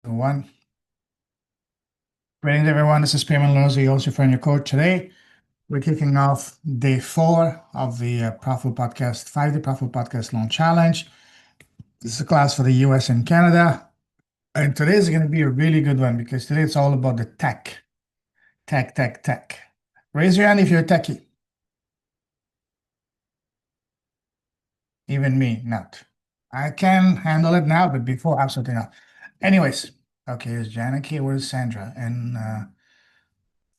One. Greetings, everyone. This is Payman Lorenzo, your host, your friend, your coach. Today, we're kicking off day 4 of the Profitable Podcast, 5-day Profitable Podcast Launch Challenge. This is a class for the US and Canada. And today is going to be a really good one because today it's all about the tech. Tech. Raise your hand if you're a techie. Even me, not. I can handle it now, but before, absolutely not. Anyways, okay, here's Janaki, where's Sandra? And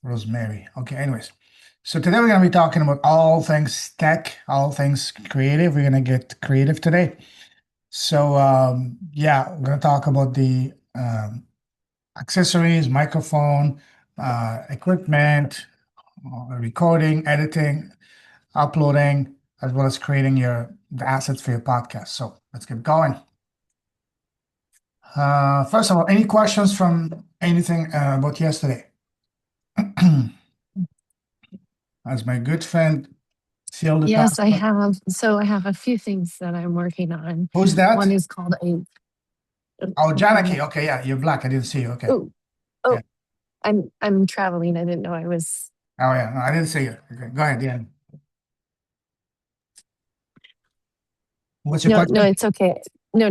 Rosemary. Okay, anyways. So today we're going to be talking about all things tech, all things creative. We're going to get creative today. So yeah, we're going to talk about the accessories, microphone, equipment, recording, editing, uploading, as well as creating the assets for your podcast. So let's get going. First of all, any questions from anything about yesterday? As my good friend Seal the Yes, I top. have. So I have a few things that I'm working on. Who's One that? is called a. Oh, Janaki. Okay, yeah, you're black. I didn't see you. Okay. Oh, Yeah. oh, I'm traveling. I didn't know I was. Oh, yeah. No, I didn't see you. Okay, go ahead. Yeah. What's your No, no, question? it's okay. No,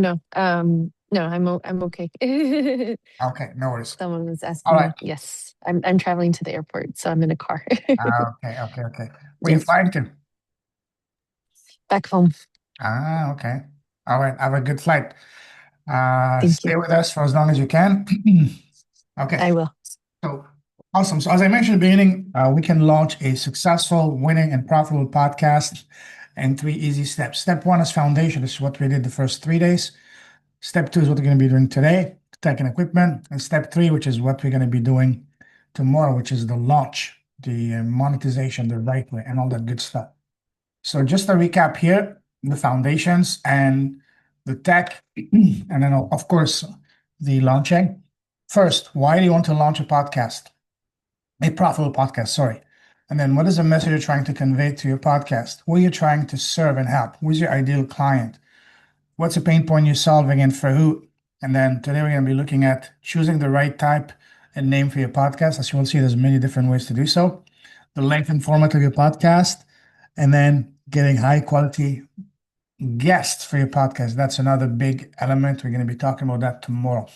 I'm okay. Okay, no worries. Someone was All asking right. me. Yes, I'm traveling to the airport, so I'm in a car. Okay. Where you Yes, flying to? back home. Okay. All right. Have a good flight. Thank Stay you. with us for as long as you can. Okay. I will. So awesome. So as I mentioned in the beginning, we can launch a successful, winning, and profitable podcast in 3 easy steps. Step 1 is foundation. This is what we did the first 3 days. Step 2 is what we're going to be doing today, tech and equipment. And step 3, which is what we're going to be doing tomorrow, which is the launch, the monetization, the right way, and all that good stuff. So just a recap here, the foundations and the tech, and then of course the launching. First, why do you want to launch a podcast? A profitable podcast, sorry. And then what is the message you're trying to convey to your podcast? Who are you trying to serve and help? Who's your ideal client? What's a pain point you're solving and for who? And then today we're going to be looking at choosing the right type and name for your podcast. As you will see, there's many different ways to do so. The length and format of your podcast, and then getting high quality guests for your podcast. That's another big element. We're going to be talking about that tomorrow.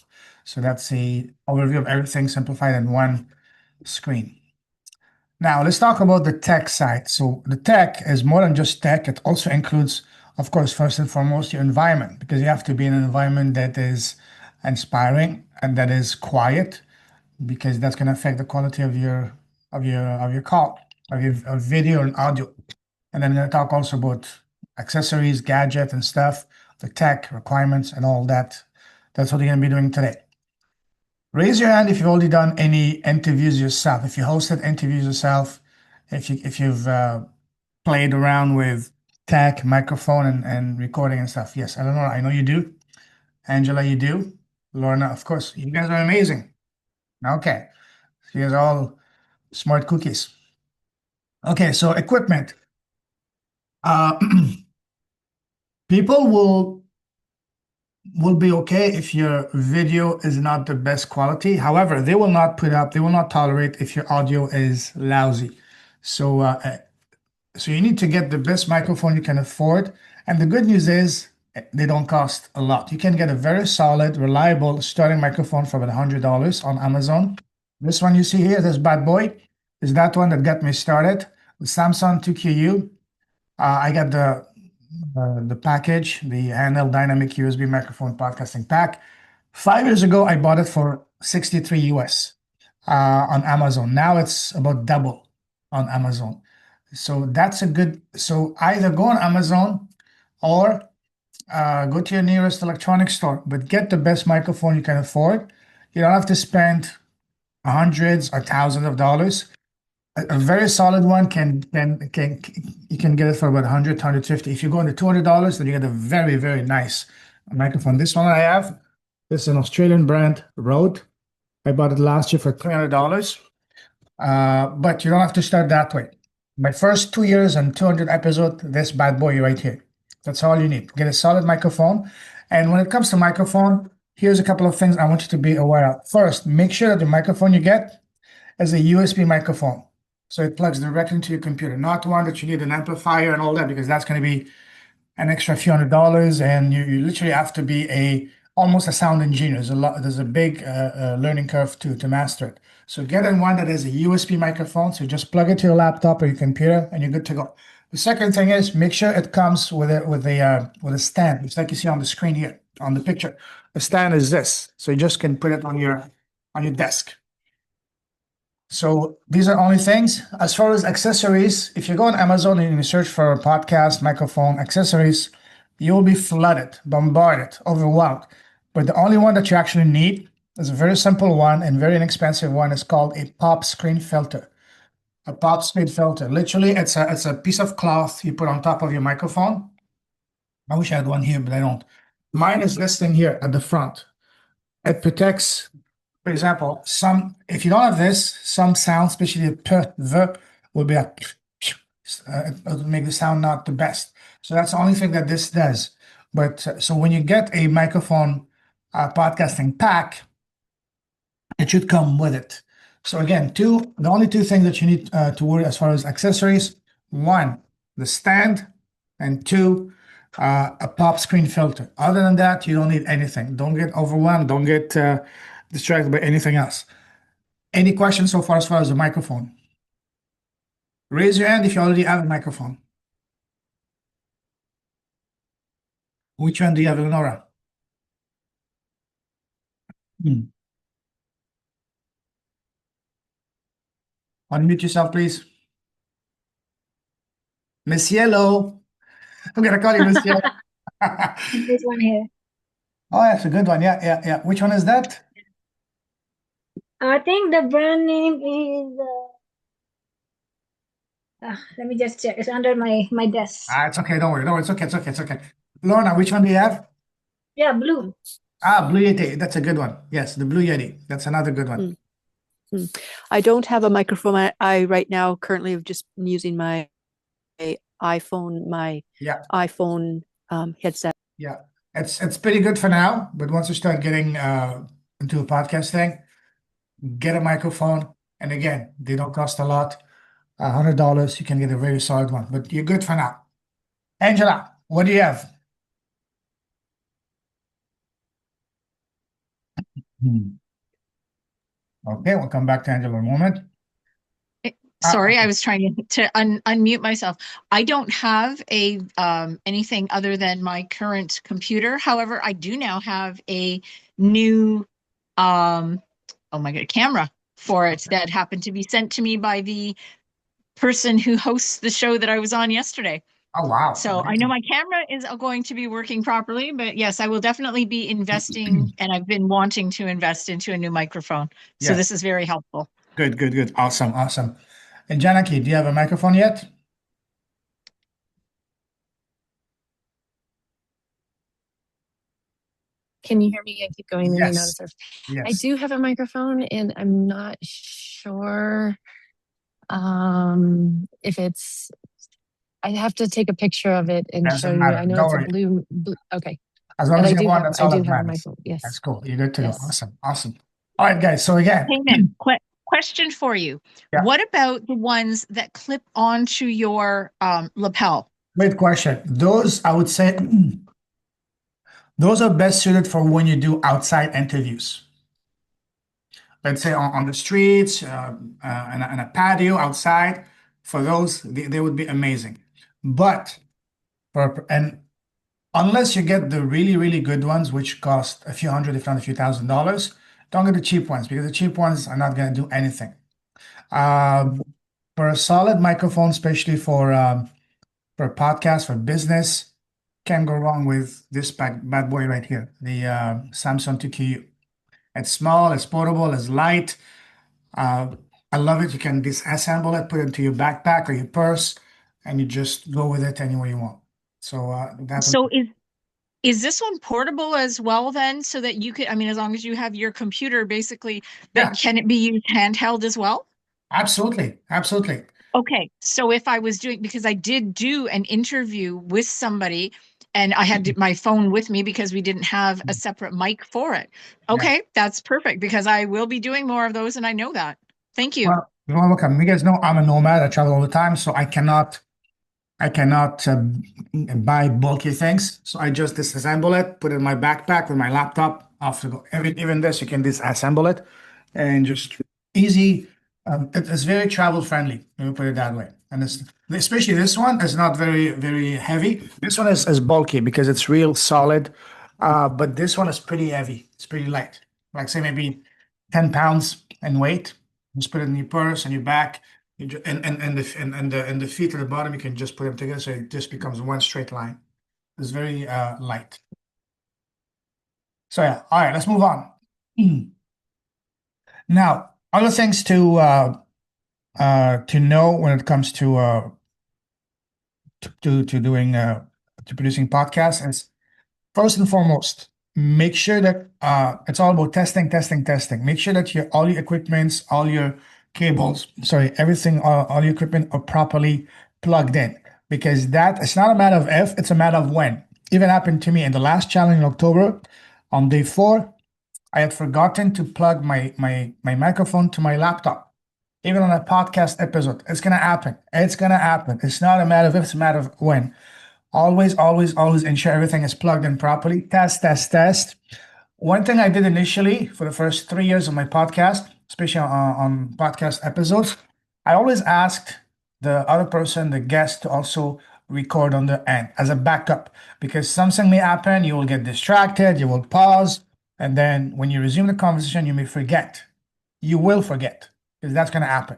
So that's a overview of everything simplified in one screen. Now, let's talk about the tech side. So, the tech is more than just tech, it also includes, of course, first and foremost, your environment, because you have to be in an environment that is inspiring and that is quiet, because that's going to affect the quality of your call, of video and audio. And then I'm going to talk also about accessories, gadget, and stuff, the tech requirements, and all that. That's what we're going to be doing today. Raise your hand if you've already done any interviews yourself. If you hosted interviews yourself, if you've played around with tech, microphone, and recording and stuff. Yes, I don't know. I know you do. Angela, you do. Lorna, of course. You guys are amazing. Okay, so you guys are all smart cookies. Okay, so equipment. Uh, people will be okay if your video is not the best quality. However, they will not tolerate if your audio is lousy. So, so you need to get the best microphone you can afford. And the good news is they don't cost a lot. You can get a very solid, reliable starting microphone for about $100 on Amazon. This one you see here, this bad boy, is that one that got me started. The Samsung 2QU. I got the package, the handheld dynamic USB microphone podcasting pack. 5 years ago, I bought it for 63 US on Amazon. Now it's about double on Amazon. So that's a good. So either go on Amazon or go to your nearest electronics store, but get the best microphone you can afford. You don't have to spend hundreds or thousands of dollars. A very solid one can you can get it for about 100, 150. If you go into $200, then you get a very nice microphone. This one I have, this is an Australian brand, Rode. I bought it last year for $300. But you don't have to start that way. My first 2 years and 200 episode, this bad boy right here. That's all you need. Get a solid microphone. And when it comes to microphone, Here's a couple of things I want you to be aware of. First, make sure that the microphone you get is a USB microphone. So it plugs directly into your computer, not one that you need an amplifier and all that, because that's going to be an extra few $100s, and you literally have to be a almost a sound engineer. There's a big learning curve to master it. So get in one that has a USB microphone. So just plug it to your laptop or your computer, and you're good to go. The second thing is make sure it comes with a stand. It's like you see on the screen here on the picture. The stand is this, so you just can put it on your desk. So these are only things. As far as accessories, if you go on Amazon and you search for podcast, microphone, accessories, you'll be flooded, bombarded, overwhelmed. But the only one that you actually need is a very simple one and very inexpensive one. It's called a pop screen filter. A pop screen filter. Literally, it's a piece of cloth you put on top of your microphone. I wish I had one here, but I don't. Mine is this thing here at the front. It protects, for example, some if you don't have this, some sounds, especially the p, the, will be like it'll make the sound not the best. So that's the only thing that this does. But so when you get a microphone podcasting pack, it should come with it. So again, the only two things that you need to worry as far as accessories: one, the stand, and two, a pop screen filter. Other than that, you don't need anything. Don't get overwhelmed. Don't get distracted by anything else. Any questions so far as the microphone? Raise your hand if you already have a microphone. Which one do you have, Eleonora? Hmm. Unmute yourself, please. Miss Yellow. I'm gonna call you Miss Yellow. This one here. Oh, that's a good one. Yeah, yeah, yeah. Which one is that? I think the brand name is. Let me just check. It's under my desk. It's okay. Don't worry. Don't worry. It's okay. It's okay. It's okay. Lorna, which one do you have? Yeah, blue. Blue Yeti. That's a good one. Yes, the Blue Yeti. That's another good one. I don't have a microphone. I right now currently have just using my iPhone, Yeah, headset. yeah. It's pretty good for now, but once you start getting into a podcasting, get a microphone. And again, they don't cost a lot. $100, you can get a very solid one, but you're good for now. Angela, what do you have? Hmm. Okay, we'll come back to Angela in a moment. Sorry, I was trying to unmute myself. I don't have a anything other than my current computer. However, I do now have a new oh my God, camera for it that happened to be sent to me by the person who hosts the show that I was on yesterday. Oh, wow. So I know my camera is going to be working properly, but yes, I will definitely be investing, and I've been wanting to invest into a new microphone. So Yes. this is very helpful. Good, good, good. Awesome, awesome. And Janaki, do you have a microphone yet? Can you hear me? I keep going in and out of Yes. surf. I Yes. do have a microphone, and I'm not sure if it's. I have to take a picture of it and show Doesn't you. matter. I know Don't it's a worry. blue. Okay, As long but as you have one, that's I all do that have a matters. microphone. That's Yes, cool. You're good to go. yes. Awesome, awesome. All right, guys. So again, Payment. Question for you. Yeah. What about the ones that clip onto your lapel? great question. Those, I would say, those are best suited for when you do outside interviews. Let's say on the streets, in a patio outside. For those, they would be amazing. But and unless you get the really, really good ones, which cost a few hundred, if not a few $1,000s, don't get the cheap ones because the cheap ones are not going to do anything. For a solid microphone, especially for a podcast, for business, can't go wrong with this bad boy right here, the Samsung 2QU. It's small, it's portable, it's light. I love it. You can disassemble it, put it into your backpack or your purse, and you just go with it anywhere you want. So So is this one portable as well then, so that you could, I mean, as long as you have your computer basically, yeah, but can it be used handheld as well? absolutely, absolutely. Okay, so if I was doing, because I did do an interview with somebody and I had my phone with me because we didn't have a separate mic for it. Okay, that's perfect because I will be doing more of those and I know that. Thank you. Well, you're welcome. You guys know I'm a nomad. I travel all the time, so I cannot buy bulky things. So I just disassemble it, put it in my backpack with my laptop. Off to go. Even this, you can disassemble it, and just easy. It's very travel friendly. Let me put it that way. And it's especially this one is not very heavy. This one is bulky because it's real solid. But this one is pretty heavy. It's pretty light. Like say maybe 10 pounds in weight. Just put it in your purse and your back. And the feet at the bottom, you can just put them together, so it just becomes one straight line. It's very light. So yeah, all right, let's move on. Now, other things to know when it comes to doing to producing podcasts is first and foremost, make sure that it's all about testing. Make sure that all your equipments, all your cables, sorry, everything, all your equipment are properly plugged in. Because that it's not a matter of if, it's a matter of when. Even happened to me in the last challenge in October, on day 4, I had forgotten to plug my microphone to my laptop. Even on a podcast episode, it's gonna happen. It's gonna happen. It's not a matter of if, it's a matter of when. Always ensure everything is plugged in properly. Test. One thing I did initially for the first 3 years of my podcast, especially on podcast episodes, I always asked the other person, the guest, to also record on the end as a backup because something may happen. You will get distracted, you will pause, and then when you resume the conversation, you may forget. You will forget because that's going to happen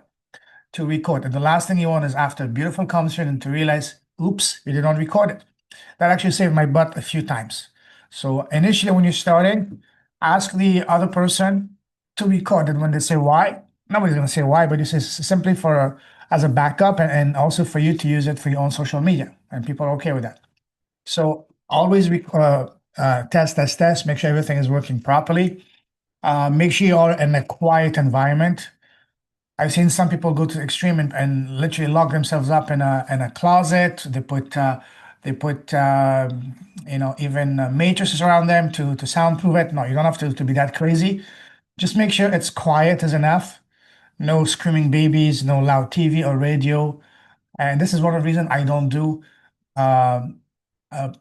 to record. And the last thing you want is after a beautiful conversation to realize, oops, you did not record it. That actually saved my butt a few times. So initially, when you're starting, ask the other person to record it when they say why. Nobody's going to say why, but this is simply for as a backup and also for you to use it for your own social media. And people are okay with that. So always test. Make sure everything is working properly. Make sure you are in a quiet environment. I've seen some people go to the extreme and literally lock themselves up in a closet. They put even matrices around them to soundproof it. No, you don't have to be that crazy. Just make sure it's quiet is enough. No screaming babies, no loud TV or radio. And this is one of the reasons I don't do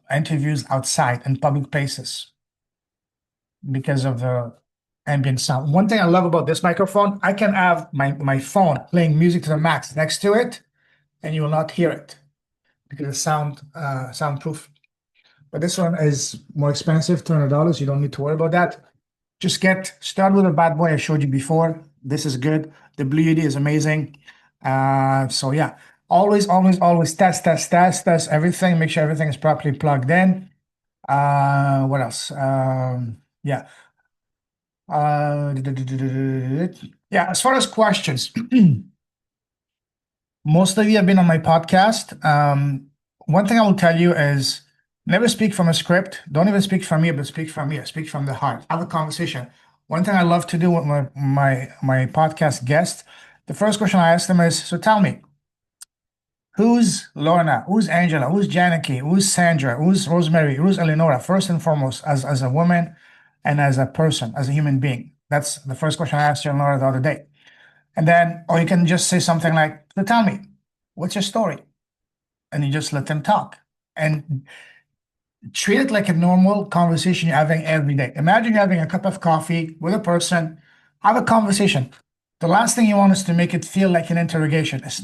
interviews outside in public places because of the ambient sound. One thing I love about this microphone, I can have my phone playing music to the max next to it, and you will not hear it because it's soundproof. But this one is more expensive, $200. You don't need to worry about that. Just start with a bad boy I showed you before. This is good. The Blue UD is amazing. So yeah, always test everything. Make sure everything is properly plugged in. What else? Yeah. Yeah, as far as questions, most of you have been on my podcast. One thing I will tell you is never speak from a script. Don't even speak from me, but speak from me. Speak from the heart. Have a conversation. One thing I love to do with my podcast guests, the first question I ask them is, so tell me, who's Lorna? Who's Angela? Who's Janaki? Who's Sandra? Who's Rosemary? Who's Eleonora? First and foremost, as a woman and as a person, as a human being. That's the first question I asked Eleonora the other day. And then, or you can just say something like, so tell me, what's your story? And you just let them talk. And treat it like a normal conversation you're having every day. Imagine you're having a cup of coffee with a person, have a conversation. The last thing you want is to make it feel like an interrogation. That's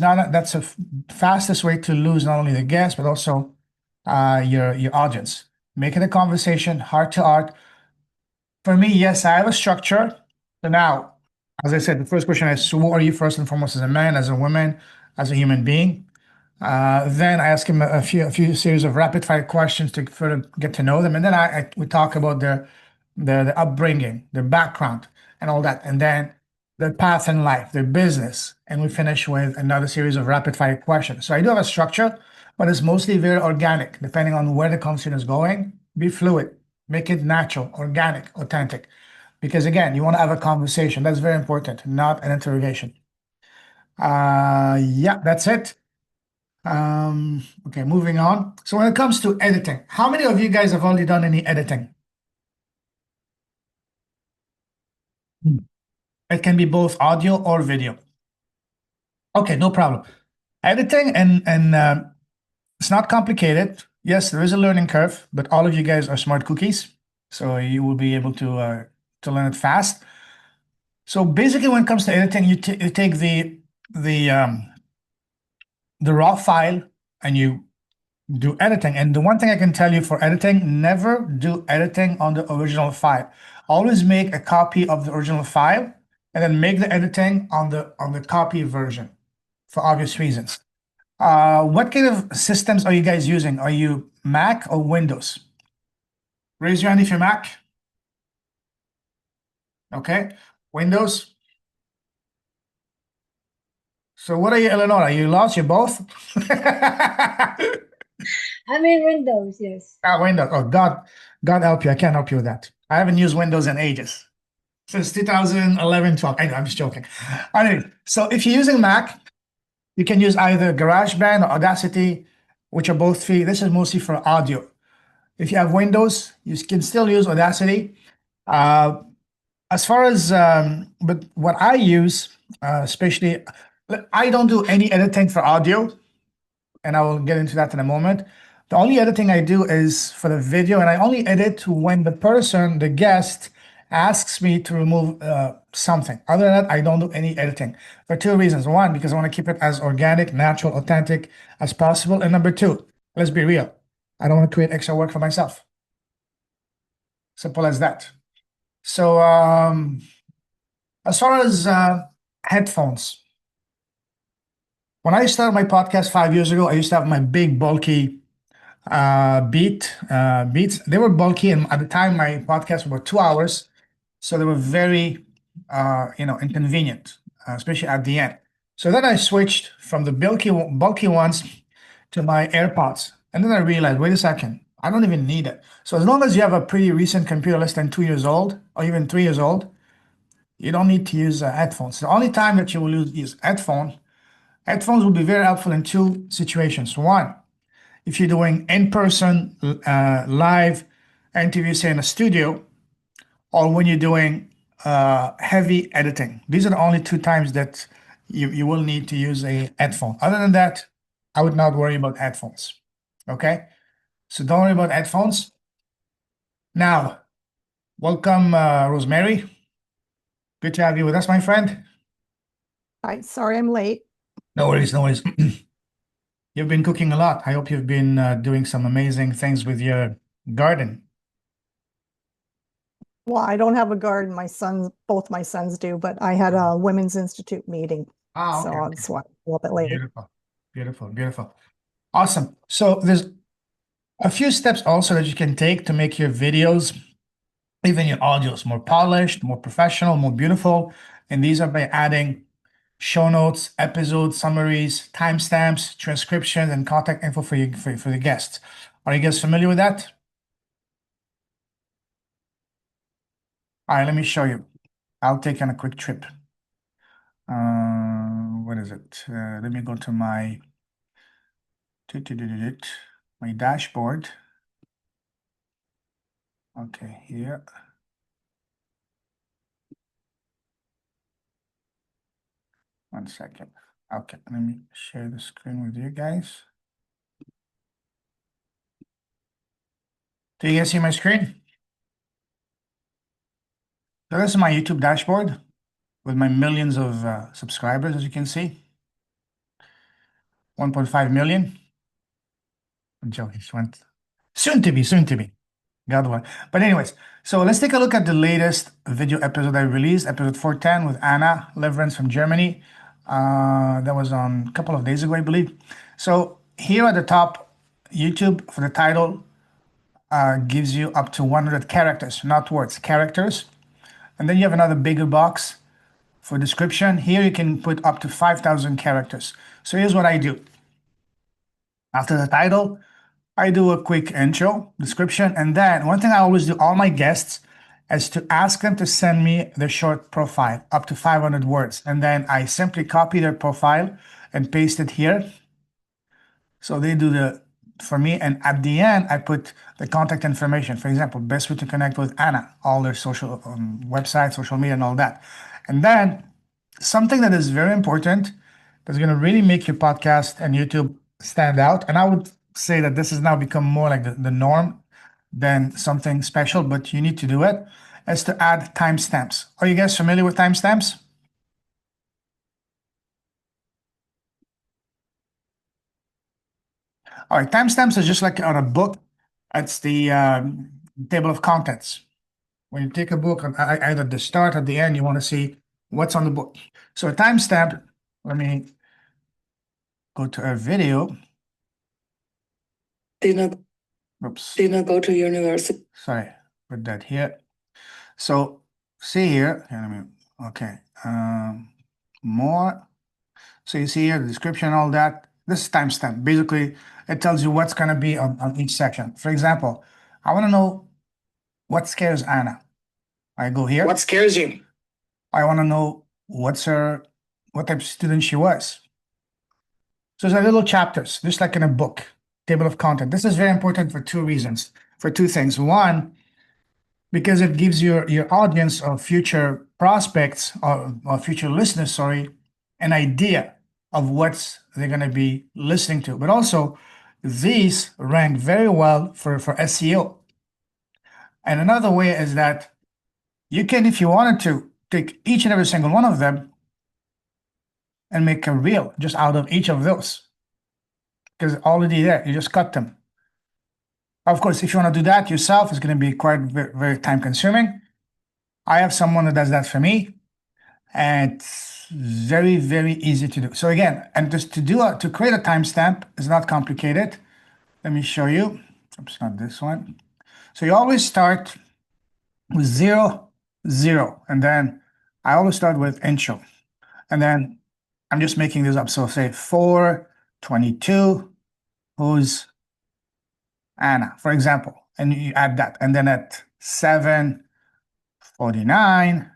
the fastest way to lose not only the guest, but also your audience. Make it a conversation, heart to heart. For me, yes, I have a structure. So now, as I said, the first question is, so who are you first and foremost as a man, as a woman, as a human being? Then I ask him a few series of rapid fire questions to further get to know them, and then we talk about the upbringing, their background, and all that, and then their path in life, their business, and we finish with another series of rapid fire questions. So I do have a structure, but it's mostly very organic, depending on where the conversation is going. Be fluid, make it natural, organic, authentic, because again, you want to have a conversation. That's very important, not an interrogation. Yeah, that's it. Okay, moving on. So when it comes to editing, how many of you guys have already done any editing? It can be both audio or video. Okay, no problem. Editing and it's not complicated. Yes, there is a learning curve, but all of you guys are smart cookies, so you will be able to learn it fast. So basically, when it comes to editing, you take the um, the raw file and you do editing. And the one thing I can tell you for editing, never do editing on the original file. Always make a copy of the original file and then make the editing on the copy version for obvious reasons. What kind of systems are you guys using? Are you Mac or Windows? Raise your hand if you're Mac. Okay. Windows. So what are you, Eleanor? Are you lost? You're both? I'm in Windows, yes. Windows. Oh, God help you. I can't help you with that. I haven't used Windows in ages. Since 2011, 12. I know, I'm just joking. Anyway, so if you're using Mac, you can use either GarageBand or Audacity, which are both free. This is mostly for audio. If you have Windows, you can still use Audacity. As far as, but what I use, especially, I don't do any editing for audio, and I will get into that in a moment. The only editing I do is for the video, and I only edit when the person, the guest, asks me to remove something. Other than that, I don't do any editing for two reasons. One, because I want to keep it as organic, natural, authentic as possible. And number two, let's be real, I don't want to create extra work for myself. Simple as that. So as far as headphones, when I started my podcast 5 years ago, I used to have my big, bulky beats. They were bulky, and at the time, my podcast were 2 hours, so they were very, inconvenient, especially at the end. So then I switched from the bulky ones to my AirPods, and then I realized, wait a second, I don't even need it. So as long as you have a pretty recent computer, less than 2 years old, or even 3 years old, you don't need to use headphones. The only time that you will use headphones will be very helpful in two situations. One, if you're doing in-person live interview, say in a studio, or when you're doing heavy editing. These are the only two times that you will need to use a headphone. Other than that, I would not worry about headphones. Okay? So don't worry about headphones. Now, welcome, Rosemary. Good to have you with us, my friend. Hi, sorry I'm late. No worries, no worries. You've been cooking a lot. I hope you've been doing some amazing things with your garden. Well, I don't have a garden. Both my sons do, but I had a Women's Institute meeting. Ah, So okay. that's why I'm a little bit late. Beautiful, beautiful, beautiful. Awesome. So there's a few steps also that you can take to make your videos, even your audios, more polished, more professional, more beautiful. And these are by adding show notes, episode summaries, timestamps, transcriptions, and contact info for you for the guests. Are you guys familiar with that? All right, let me show you. I'll take on a quick trip. What is it? Let me go to my my dashboard. Okay, here. One second. Okay, let me share the screen with you guys. Do you guys see my screen? So this is my YouTube dashboard with my millions of subscribers, as you can see. 1.5 million. I'm joking. Soon to be. God willing. But anyways, so let's take a look at the latest video episode I released, episode 410 with Anna Leverance from Germany. That was on a couple of days ago, I believe. So here at the top, YouTube for the title gives you up to 100 characters, not words, characters. And then you have another bigger box for description. Here you can put up to 5,000 characters. So here's what I do. After the title, I do a quick intro, description, and then one thing I always do all my guests is to ask them to send me their short profile, up to 500 words. And then I simply copy their profile and paste it here. So they do the for me, and at the end, I put the contact information. For example, best way to connect with Anna, all their social website, social media, and all that. And then something that is very important that's going to really make your podcast and YouTube stand out. And I would say that this has now become more like the norm than something special, but you need to do it, is to add timestamps. Are you guys familiar with timestamps? All right, timestamps is just like on a book. It's the table of contents. When you take a book, either the start or the end, you want to see what's on the book. So a timestamp, let me go to a video. Dina, Oops, Dina, go to university. sorry, put that here. So see here, okay, more. So you see here the description, all that. This is timestamp. Basically, it tells you what's gonna be on each section. For example, I want to know what scares Anna. I go here. What scares you? I want to know what type of student she was. So it's like little chapters, just like in a book, table of content. This is very important for two reasons, for two things. One, because it gives your audience or future prospects or future listeners, sorry, an idea of what they're going to be listening to. But also, these rank very well for SEO. And another way is that you can, if you wanted to, take each and every single one of them and make a reel just out of each of those. Because already there, you just cut them. Of course, if you want to do that yourself, it's going to be quite very, very time consuming. I have someone that does that for me, and it's very, very easy to do. So again, and just to create a timestamp is not complicated. Let me show you. Oops, not this one. So you always start with 0, 0, and then I always start with intro, and then I'm just making this up. So say 4:22, who's Anna, for example, and you add that, and then at 7:49,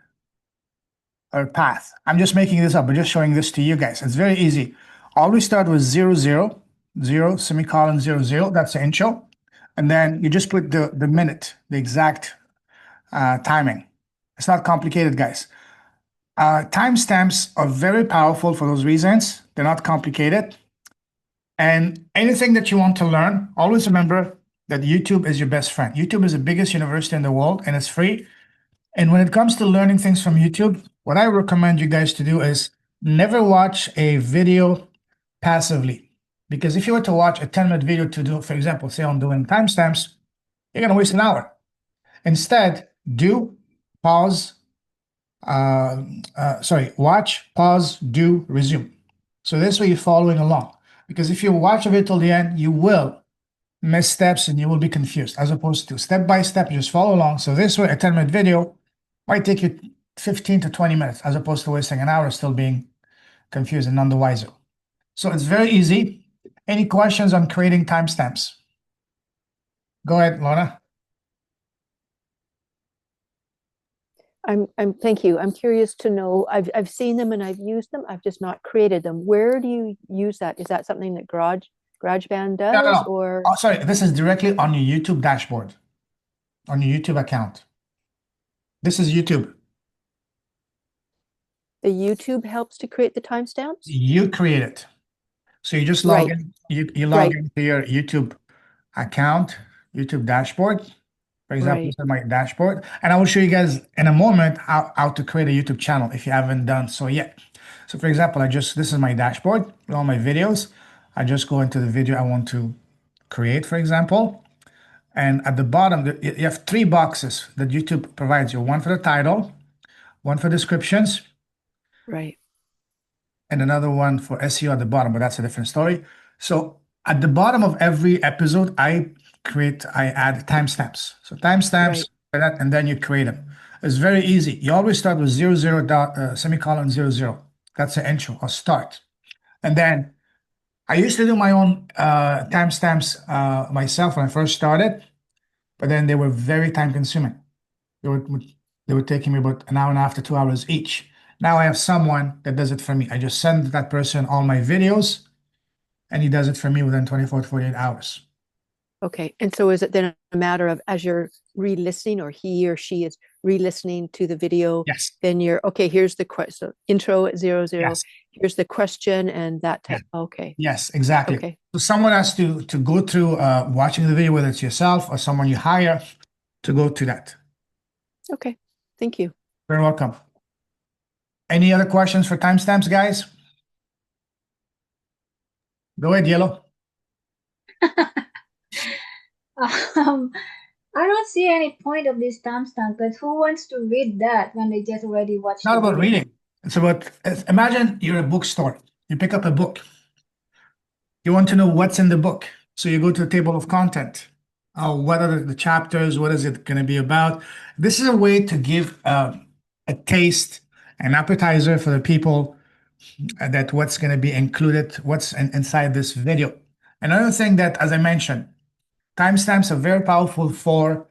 her path. I'm just making this up, but just showing this to you guys. It's very easy. Always start with 0, 0, 0, semicolon, 0, 0. That's the intro. And then you just put the minute, the exact timing. It's not complicated, guys. Timestamps are very powerful for those reasons. They're not complicated. And anything that you want to learn, always remember that YouTube is your best friend. YouTube is the biggest university in the world, and it's free. And when it comes to learning things from YouTube, what I recommend you guys to do is never watch a video passively. Because if you were to watch a 10-minute video to do, for example, say I'm doing timestamps, you're going to waste an hour. Instead, watch, pause, do, resume. So this way you're following along. Because if you watch a video till the end, you will miss steps and you will be confused, as opposed to step by step, you just follow along. So this way, a 10-minute video might take you 15 to 20 minutes, as opposed to wasting an hour still being confused and none the wiser. So it's very easy. Any questions on creating timestamps? Go ahead, Lorna. Thank you. I'm curious to know, I've seen them and I've used them. I've just not created them. Where do you use that? Is that something that GarageBand does? No. Or Oh, sorry, this is directly on your YouTube dashboard, on your YouTube account. This is YouTube. the YouTube helps to create the timestamps? You create it. So you just log Right. in, you log Right. into your YouTube account, YouTube dashboard. For example, Right. this is my dashboard. And I will show you guys in a moment how to create a YouTube channel if you haven't done so yet. So for example, this is my dashboard with all my videos. I just go into the video I want to create, for example. And at the bottom, you have 3 boxes that YouTube provides you. One for the title, one for descriptions, Right. and another one for SEO at the bottom, but that's a different story. So at the bottom of every episode, I add timestamps. So timestamps, Right. and then you create them. It's very easy. You always start with 0, 0, semicolon, 0, 0. That's the intro or start. And then I used to do my own timestamps myself when I first started, but then they were very time consuming. They were taking me about an hour and a half to 2 hours each. Now I have someone that does it for me. I just send that person all my videos, and he does it for me within 24 to 48 hours. Okay. And so is it then a matter of as you're re-listening or he or she is re-listening to the video, Yes. then you're okay, here's the question. So intro at 00, Yes. here's the question and that type. Okay. Yes, exactly. Okay. So someone has to go through watching the video, whether it's yourself or someone you hire to go to that. Okay. Thank you. Very welcome. Any other questions for timestamps, guys? Go ahead, Yellow. I don't see any point of this timestamp, but who wants to read that when they just already watched It's not the about video? reading. It's about, imagine you're a bookstore. You pick up a book. You want to know what's in the book. So you go to the table of content. What are the chapters? What is it going to be about? This is a way to give a taste, an appetizer for the people that what's going to be included, what's inside this video. Another thing that, as I mentioned, timestamps are very powerful for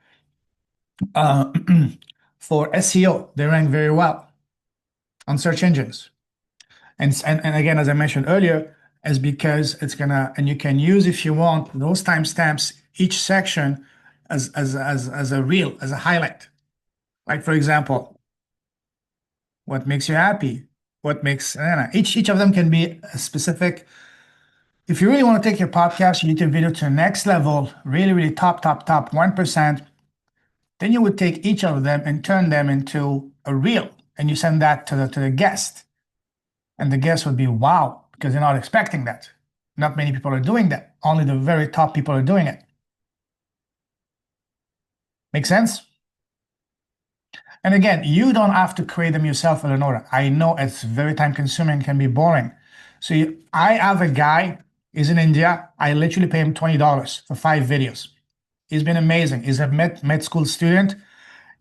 for SEO. They rank very well on search engines. And again, as I mentioned earlier, is because it's gonna, and you can use, if you want, those timestamps, each section as a reel, as a highlight. Like, for example, what makes you happy? What makes, each of them can be a specific. If you really want to take your podcast, YouTube video to the next level, really, really top 1%, then you would take each of them and turn them into a reel, and you send that to the guest. And the guest would be, wow, because they're not expecting that. Not many people are doing that. Only the very top people are doing it. Make sense? And again, you don't have to create them yourself, Eleonora. I know it's very time consuming, can be boring. So I have a guy, he's in India. I literally pay him $20 for 5 videos. He's been amazing. He's a med school student.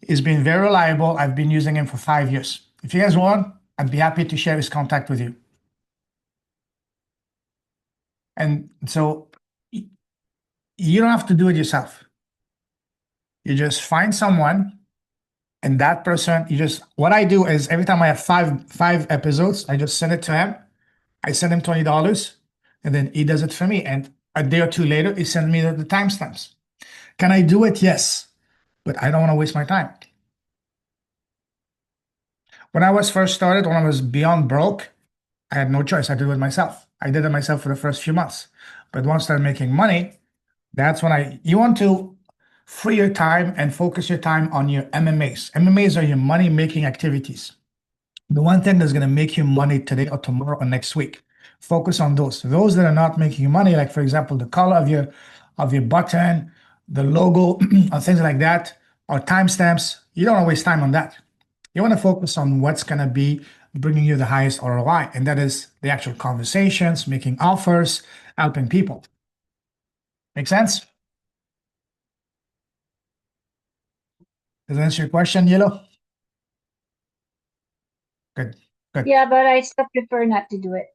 He's been very reliable. I've been using him for 5 years. If you guys want, I'd be happy to share his contact with you. And so you don't have to do it yourself. You just find someone, and that person, what I do is every time I have five episodes, I just send it to him. I send him $20, and then he does it for me. And a day or two later, he sends me the timestamps. Can I do it? Yes, but I don't want to waste my time. When I was first started, when I was beyond broke, I had no choice. I did it myself. I did it myself for the first few months. But once I started making money, that's when you want to free your time and focus your time on your MMAs. MMAs are your money-making activities. The one thing that's going to make you money today or tomorrow or next week. Focus on those. Those that are not making you money, like for example, the color of your button, the logo, or things like that, or timestamps. You don't want to waste time on that. You want to focus on what's going to be bringing you the highest ROI, and that is the actual conversations, making offers, helping people. Make sense? Does that answer your question, Yellow? Good. Yeah, but I still prefer not to do it.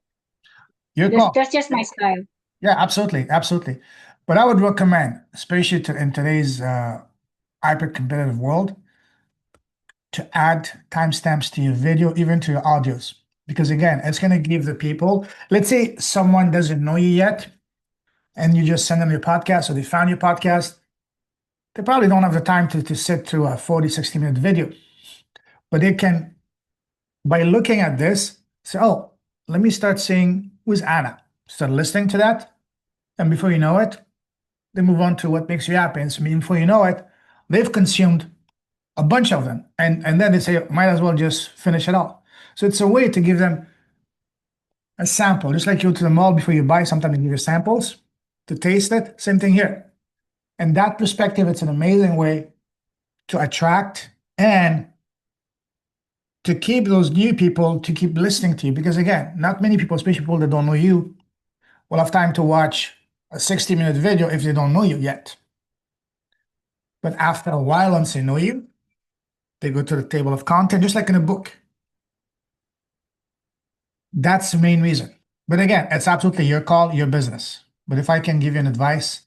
Your call. That's just my style. Yeah, absolutely. But I would recommend, especially in today's hyper-competitive world, to add timestamps to your video, even to your audios. Because again, it's going to give the people, let's say someone doesn't know you yet, and you just send them your podcast, or they found your podcast, they probably don't have the time to sit through a 40, 60-minute video. But they can, by looking at this, say, oh, let me start seeing who's Anna. Start listening to that. And before you know it, they move on to what makes you happy. And so before you know it, they've consumed a bunch of them. And then they say, might as well just finish it all. So it's a way to give them a sample. Just like you go to the mall before you buy something, they give you samples to taste it. Same thing here. And that perspective, it's an amazing way to attract and to keep those new people to keep listening to you. Because again, not many people, especially people that don't know you, will have time to watch a 60-minute video if they don't know you yet. But after a while, once they know you, they go to the table of content, just like in a book. That's the main reason. But again, it's absolutely your call, your business. But if I can give you an advice,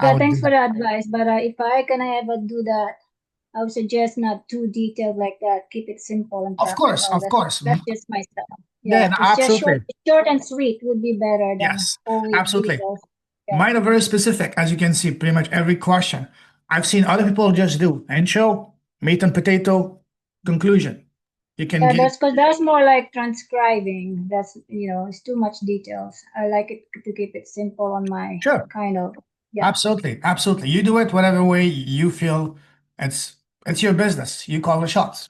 Yeah, thanks for the advice. But if I can ever do that, I would suggest not too detailed like that. Keep it simple and Of course, practical. of course. That's just my style. Yeah, no, It's just absolutely. short and sweet would be better than Yes, always absolutely. details. Yeah. Mine are very specific, as you can see, pretty much every question. I've seen other people just do intro, meat and potato, conclusion. You can Yeah, give, that's more like transcribing. That's, it's too much details. I like it to keep it simple on my sure, kind of, yeah. absolutely, absolutely. You do it whatever way you feel it's it's your business. You call the shots.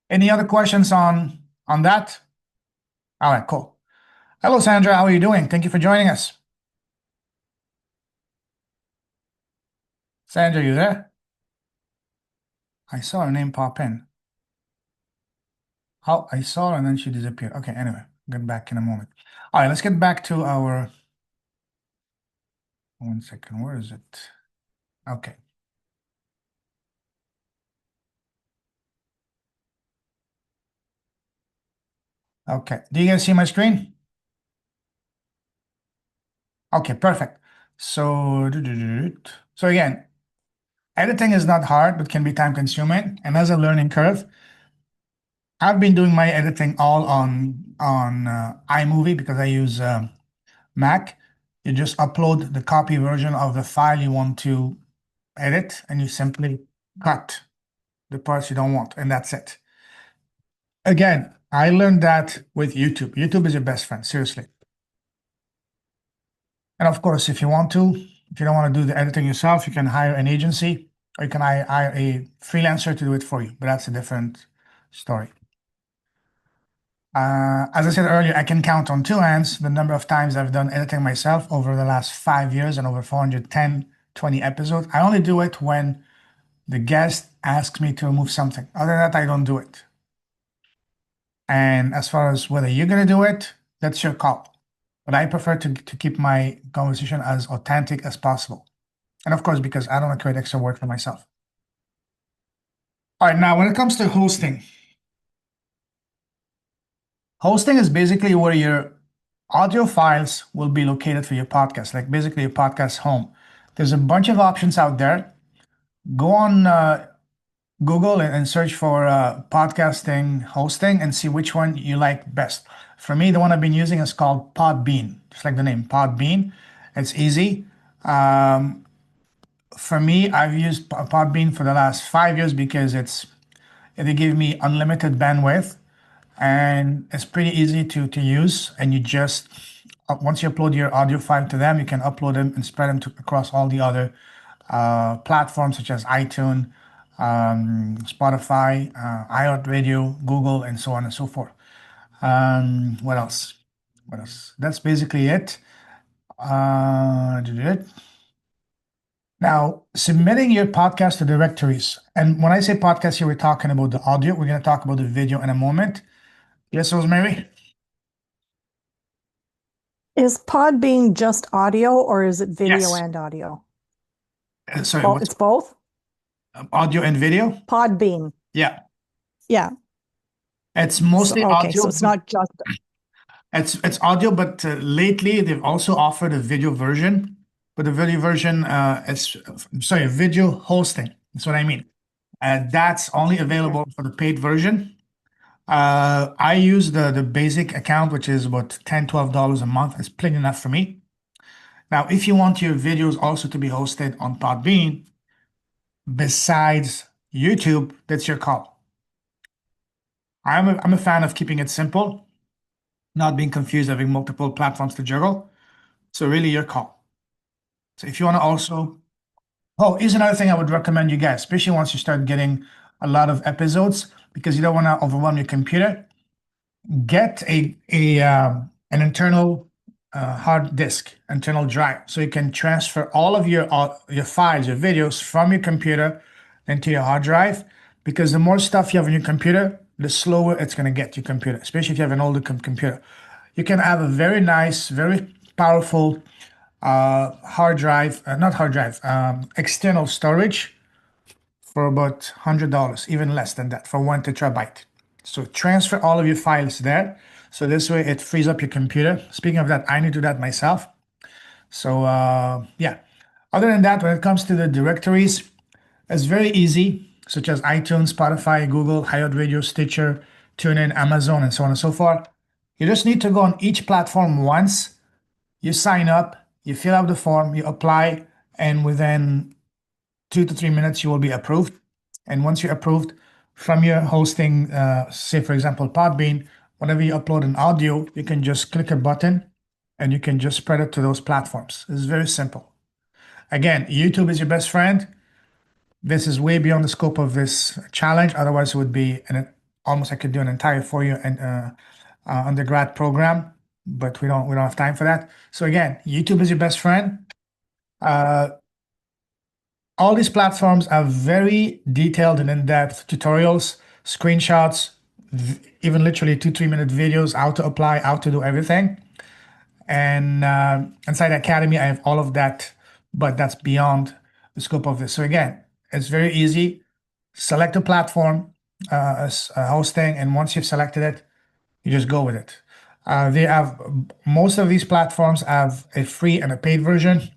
Any other questions on that? All right, cool. Hello, Sandra. How are you doing? Thank you for joining us. Sandra, you there? I saw her name pop in. Oh, I saw her and then she disappeared. Okay, anyway, get back in a moment. All right, let's get back to our. One second, where is it? Okay. Okay, do you guys see my screen? Okay, perfect. So, so again, editing is not hard, but can be time consuming and has a learning curve. I've been doing my editing all on iMovie because I use Mac. You just upload the copy version of the file you want to edit, and you simply cut the parts you don't want, and that's it. Again, I learned that with YouTube. YouTube is your best friend, seriously. And of course, if you don't want to do the editing yourself, you can hire an agency or you can hire a freelancer to do it for you, but that's a different story. As I said earlier, I can count on two hands the number of times I've done editing myself over the last 5 years and over 410, 20 episodes. I only do it when the guest asks me to remove something. Other than that, I don't do it. And as far as whether you're going to do it, that's your call. But I prefer to keep my conversation as authentic as possible. And of course, because I don't want to create extra work for myself. All right, now when it comes to hosting, hosting is basically where your audio files will be located for your podcast, like basically your podcast home. There's a bunch of options out there. Go on Google and search for podcasting hosting and see which one you like best. For me, the one I've been using is called Podbean, just like the name Podbean. It's easy. For me, I've used Podbean for the last 5 years because they give me unlimited bandwidth and it's pretty easy to use. And you just once you upload your audio file to them, you can upload them and spread them across all the other platforms such as iTunes, Spotify, iHeartRadio, Google, and so on and so forth. What else? What else? That's basically it. Did it. Now, submitting your podcast to directories. And when I say podcast here, we're talking about the audio. We're going to talk about the video in a moment. Yes, Rosemary? Is Podbean just audio or is it video Yes. and audio? Sorry, Well, what's it's both? audio and video? Podbean. Yeah. Yeah. It's mostly Okay, audio. so it's not just It's audio, but lately they've also offered a video version. But the video version, video hosting. That's what I mean. That's only available for the paid version. I use the basic account, which is about $10, $12 a month. It's plenty enough for me. Now, if you want your videos also to be hosted on Podbean, besides YouTube, that's your call. I'm a fan of keeping it simple, not being confused, having multiple platforms to juggle. So really your call. So if you want to also, oh, here's another thing I would recommend you guys, especially once you start getting a lot of episodes, because you don't want to overwhelm your computer. Get an internal hard disk, internal drive, so you can transfer all of your files, your videos from your computer into your hard drive. Because the more stuff you have on your computer, the slower it's going to get your computer, especially if you have an older computer. You can have a very nice, very powerful hard drive, not hard drive, external storage for about $100, even less than that, for 1 terabyte. So transfer all of your files there. So this way it frees up your computer. Speaking of that, I need to do that myself. So yeah. Other than that, when it comes to the directories, it's very easy, such as iTunes, Spotify, Google, iHeartRadio, Stitcher, TuneIn, Amazon, and so on and so forth. You just need to go on each platform once. You sign up, you fill out the form, you apply, and within 2 to 3 minutes, you will be approved. And once you're approved from your hosting, say for example, Podbean, whenever you upload an audio, you can just click a button and you can just spread it to those platforms. It's very simple. Again, YouTube is your best friend. This is way beyond the scope of this challenge. Otherwise, it would be almost I could do an entire 4 year undergrad program, but we don't have time for that. So again, YouTube is your best friend. All these platforms are very detailed and in-depth tutorials, screenshots, even literally 2 3 minute videos, how to apply, how to do everything. And inside Academy, I have all of that, but that's beyond the scope of this. So again, it's very easy. Select a platform as hosting, and once you've selected it, you just go with it. They have most of these platforms have a free and a paid version.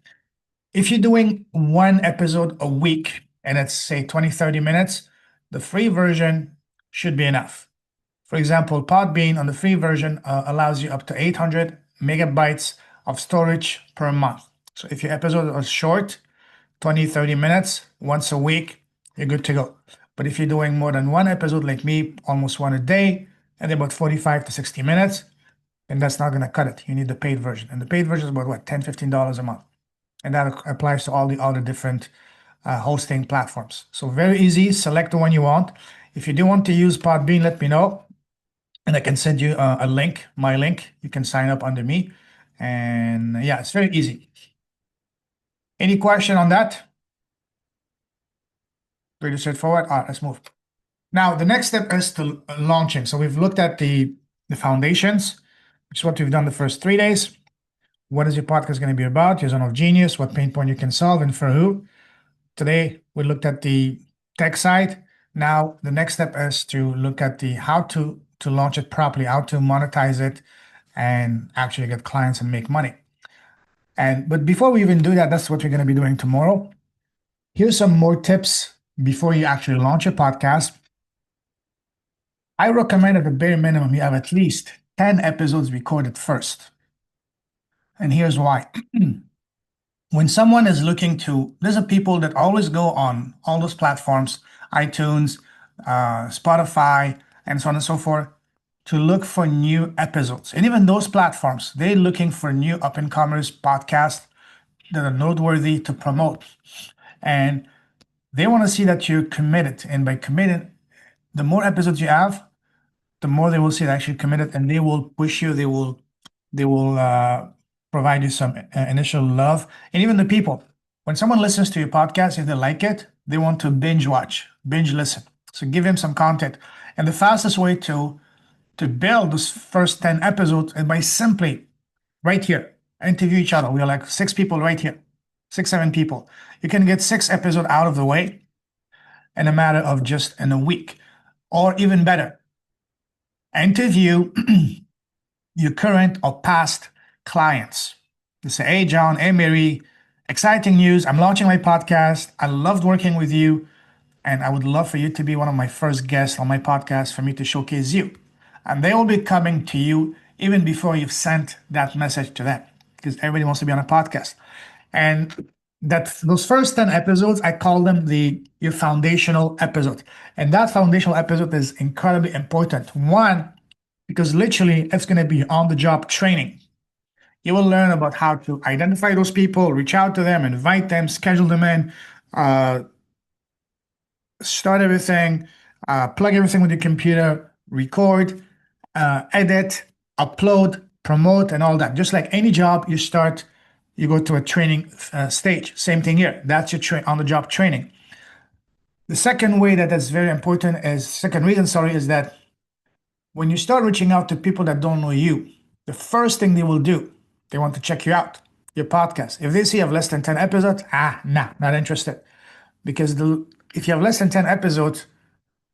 If you're doing one episode a week and it's say 20 to 30 minutes, the free version should be enough. For example, Podbean on the free version allows you up to 800 megabytes of storage per month. So if your episode is short, 20 to 30 minutes, once a week, you're good to go. But if you're doing more than one episode like me, almost one a day, and about 45 to 60 minutes, then that's not going to cut it. You need the paid version. And the paid version is about what, $10, $15 a month. And that applies to all the different hosting platforms. So very easy, select the one you want. If you do want to use Podbean, let me know. And I can send you a link, my link. You can sign up under me. And yeah, it's very easy. Any question on that? Pretty straightforward. All right, let's move. Now, the next step is to launching. So we've looked at the foundations, which is what we've done the first 3 days. What is your podcast going to be about? Your zone of genius, what pain point you can solve, and for who. Today, we looked at the tech side. Now, the next step is to look at the how to launch it properly, how to monetize it, and actually get clients and make money. But before we even do that, that's what we're going to be doing tomorrow. Here's some more tips before you actually launch a podcast. I recommend at the bare minimum you have at least 10 episodes recorded first. And here's why. When someone is looking to, there's a people that always go on all those platforms, iTunes, Spotify, and so on and so forth, to look for new episodes. And even those platforms, they're looking for new up-and-comers podcasts that are noteworthy to promote. And they want to see that you're committed. And by committed, the more episodes you have, the more they will see that actually committed, and they will push you. They will provide you some initial love. And even the people, when someone listens to your podcast, if they like it, they want to binge watch, binge listen. So give them some content. And the fastest way to build those first 10 episodes is by simply right here, interview each other. We are like 6 people right here, 6, 7 people. You can get 6 episodes out of the way in a matter of just in a week, or even better, interview your current or past clients. You say, hey, John, hey, Mary, exciting news. I'm launching my podcast. I loved working with you, and I would love for you to be one of my first guests on my podcast for me to showcase you. And they will be coming to you even before you've sent that message to them, because everybody wants to be on a podcast. And those first 10 episodes, I call them your foundational episode. And that foundational episode is incredibly important. One, because literally it's going to be on-the-job training. You will learn about how to identify those people, reach out to them, invite them, schedule them in, start everything, plug everything with your computer, record, edit, upload, promote, and all that. Just like any job you start, you go to a training stage. Same thing here. That's your on-the-job training. The second way that's very important is that when you start reaching out to people that don't know you, the first thing they will do, they want to check you out, your podcast. If they see you have less than 10 episodes, not interested. Because if you have less than 10 episodes,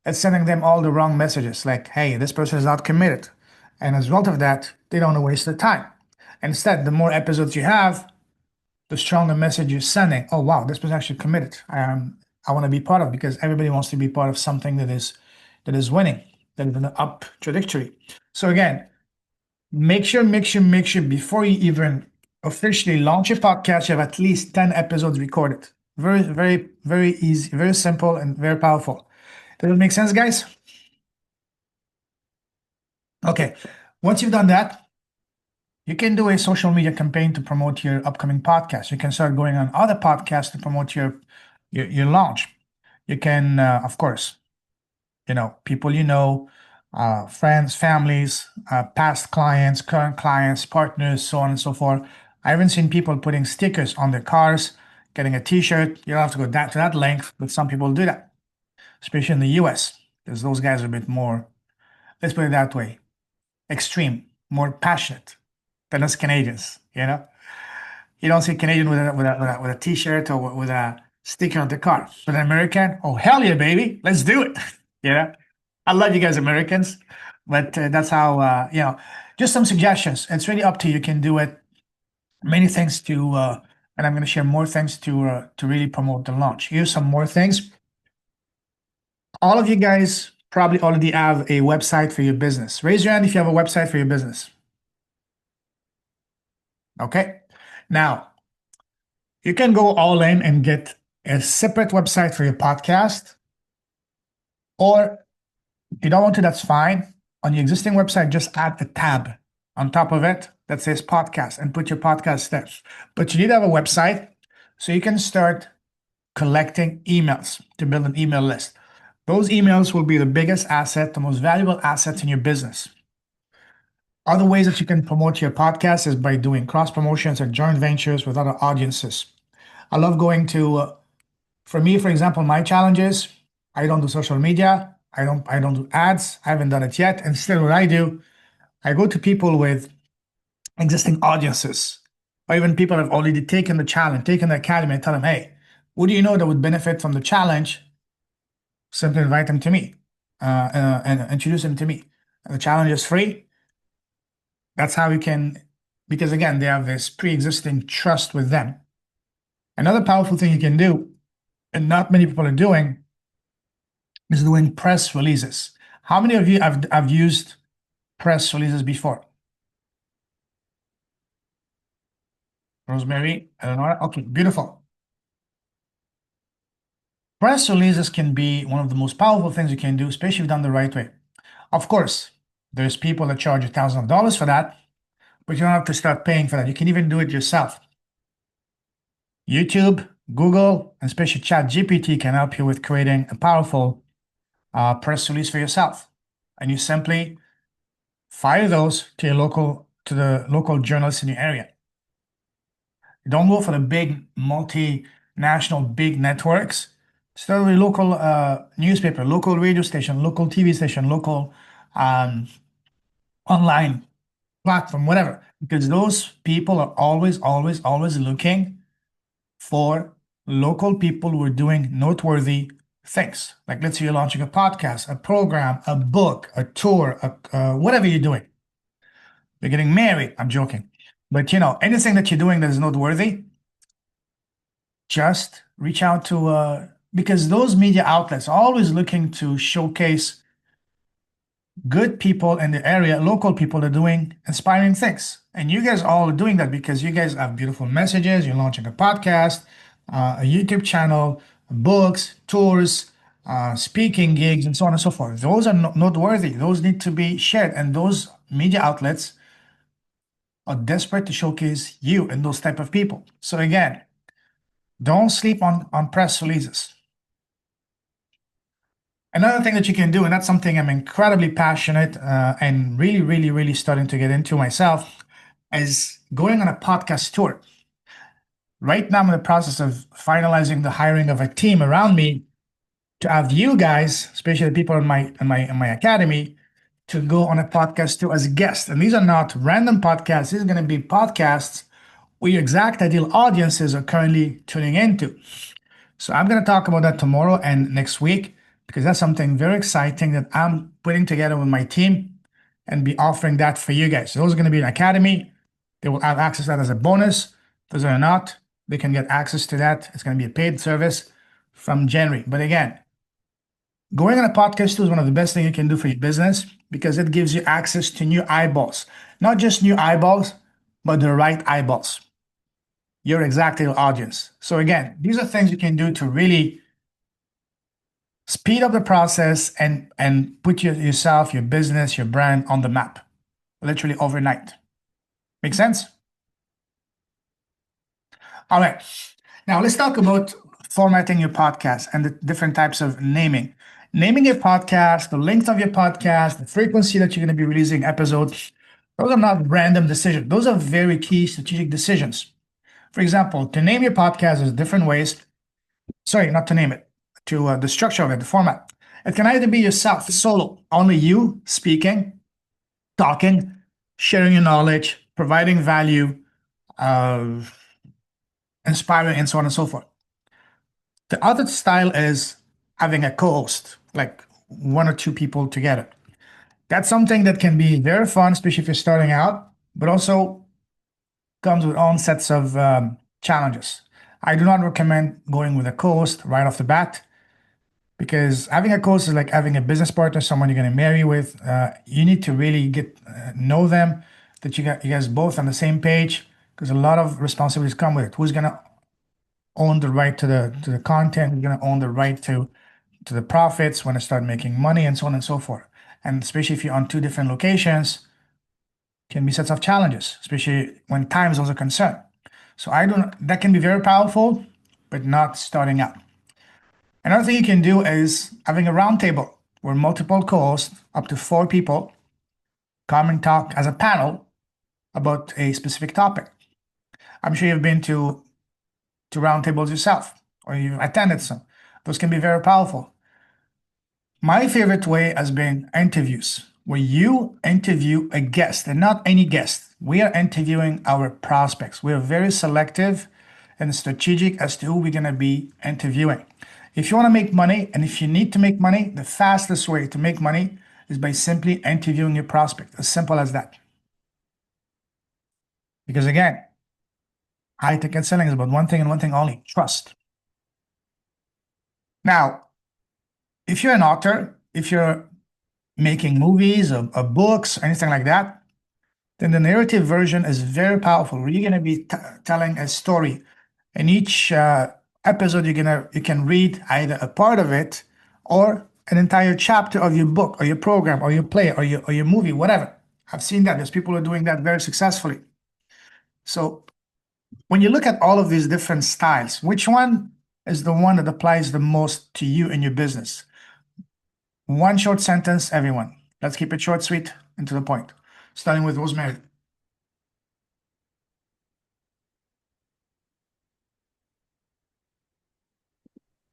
it's sending them all the wrong messages, like, hey, this person is not committed. And as a result of that, they don't want to waste their time. Instead, the more episodes you have, the stronger message you're sending. Oh, wow, this person actually committed. I want to be part of, because everybody wants to be part of something that is winning, that is an up trajectory. So again, make sure before you even officially launch your podcast, you have at least 10 episodes recorded. Very, very, very easy, very simple, and very powerful. Does it make sense, guys? Okay. Once you've done that, you can do a social media campaign to promote your upcoming podcast. You can start going on other podcasts to promote your launch. You can, of course, people friends, families, past clients, current clients, partners, so on and so forth. I even seen people putting stickers on their cars, getting a T-shirt. You don't have to go to that length, but some people do that, especially in the U.S., because those guys are a bit more, let's put it that way, extreme, more passionate than us Canadians. You don't see Canadian with a T-shirt or with a sticker on the car. But an American, oh hell yeah, baby, let's do it. I love you guys, Americans, but that's how Just some suggestions. It's really up to you. You can do it. Many things to, and I'm going to share more things to really promote the launch. Here's some more things. All of you guys probably already have a website for your business. Raise your hand if you have a website for your business. Okay. Now, you can go all in and get a separate website for your podcast, or if you don't want to, that's fine. On your existing website, just add a tab on top of it that says podcast and put your podcast steps. But you need to have a website so you can start collecting emails to build an email list. Those emails will be the biggest asset, the most valuable assets in your business. Other ways that you can promote your podcast is by doing cross promotions and joint ventures with other audiences. I love going to, for me, for example, my challenges, I don't do social media. I don't do ads. I haven't done it yet. Instead, what I do, I go to people with existing audiences, or even people that have already taken the challenge, taken the academy, and tell them, hey, who do you know that would benefit from the challenge? Simply invite them to me and introduce them to me. And the challenge is free. That's how you can, because again, they have this pre-existing trust with them. Another powerful thing you can do, and not many people are doing, is doing press releases. How many of you have used press releases before? Rosemary, Eleanor. Okay, beautiful. Press releases can be one of the most powerful things you can do, especially if done the right way. Of course, there's people that charge $1,000 for that, but you don't have to start paying for that. You can even do it yourself. YouTube, Google, and especially ChatGPT can help you with creating a powerful press release for yourself. And you simply fire those to the local journalists in your area. Don't go for the big multinational big networks. Start with local newspaper, local radio station, local TV station, local online platform, whatever. Because those people are always looking for local people who are doing noteworthy things. Like, let's say you're launching a podcast, a program, a book, a tour, whatever you're doing. You're getting married. I'm joking. But anything that you're doing that is noteworthy, just reach out to, because those media outlets are always looking to showcase good people in the area, local people that are doing inspiring things. And you guys all are doing that because you guys have beautiful messages. You're launching a podcast, a YouTube channel, books, tours, speaking gigs, and so on and so forth. Those are noteworthy. Those need to be shared. And those media outlets are desperate to showcase you and those type of people. So again, don't sleep on press releases. Another thing that you can do, and that's something I'm incredibly passionate and really starting to get into myself, is going on a podcast tour. Right now, I'm in the process of finalizing the hiring of a team around me to have you guys, especially the people in my academy, to go on a podcast tour as a guest. And these are not random podcasts. These are going to be podcasts where your exact ideal audiences are currently tuning into. So I'm going to talk about that tomorrow and next week, because that's something very exciting that I'm putting together with my team and be offering that for you guys. So those are going to be an academy. They will have access to that as a bonus. Those are not, they can get access to that. It's going to be a paid service from January. But again, Going on a podcast too is one of the best things you can do for your business because it gives you access to new eyeballs. Not just new eyeballs, but the right eyeballs. Your exact audience. So again, these are things you can do to really speed up the process and put yourself, your business, your brand on the map, literally overnight. Make sense? All right. Now let's talk about formatting your podcast and the different types of naming. Naming your podcast, the length of your podcast, the frequency that you're going to be releasing episodes. Those are not random decisions. Those are very key strategic decisions. For example, to name your podcast, there's different ways. Sorry, not to name it, to the structure of it, the format. It can either be yourself, solo, only you speaking, talking, sharing your knowledge, providing value, uh, inspiring, and so on and so forth. The other style is having a co-host, like one or two people together. That's something that can be very fun, especially if you're starting out, but also comes with own sets of challenges. I do not recommend going with a co-host right off the bat because having a co-host is like having a business partner, someone you're going to marry with. You need to really get know them, that you guys both on the same page, because a lot of responsibilities come with it. Who's going to own the right to the content? Who's going to own the right to the profits when I start making money, and so on and so forth. And especially if you're on two different locations, can be sets of challenges, especially when time zones are concerned. So that can be very powerful, but not starting out. Another thing you can do is having a roundtable where multiple co-hosts, up to 4 people, come and talk as a panel about a specific topic. I'm sure you've been to roundtables yourself, or you've attended some. Those can be very powerful. My favorite way has been interviews, where you interview a guest, and not any guest. We are interviewing our prospects. We are very selective and strategic as to who we're going to be interviewing. If you want to make money, and if you need to make money, the fastest way to make money is by simply interviewing your prospect. As simple as that. Because again, high ticket selling is about one thing and one thing only: trust. Now, if you're an author, if you're making movies or books, anything like that, then the narrative version is very powerful. Where you're going to be telling a story, and each episode you can read either a part of it or an entire chapter of your book or your program or your play or your movie, whatever. I've seen that. There's people who are doing that very successfully. So when you look at all of these different styles, which one is the one that applies the most to you in your business? One short sentence, everyone. Let's keep it short, sweet, and to the point. Starting with Rosemary.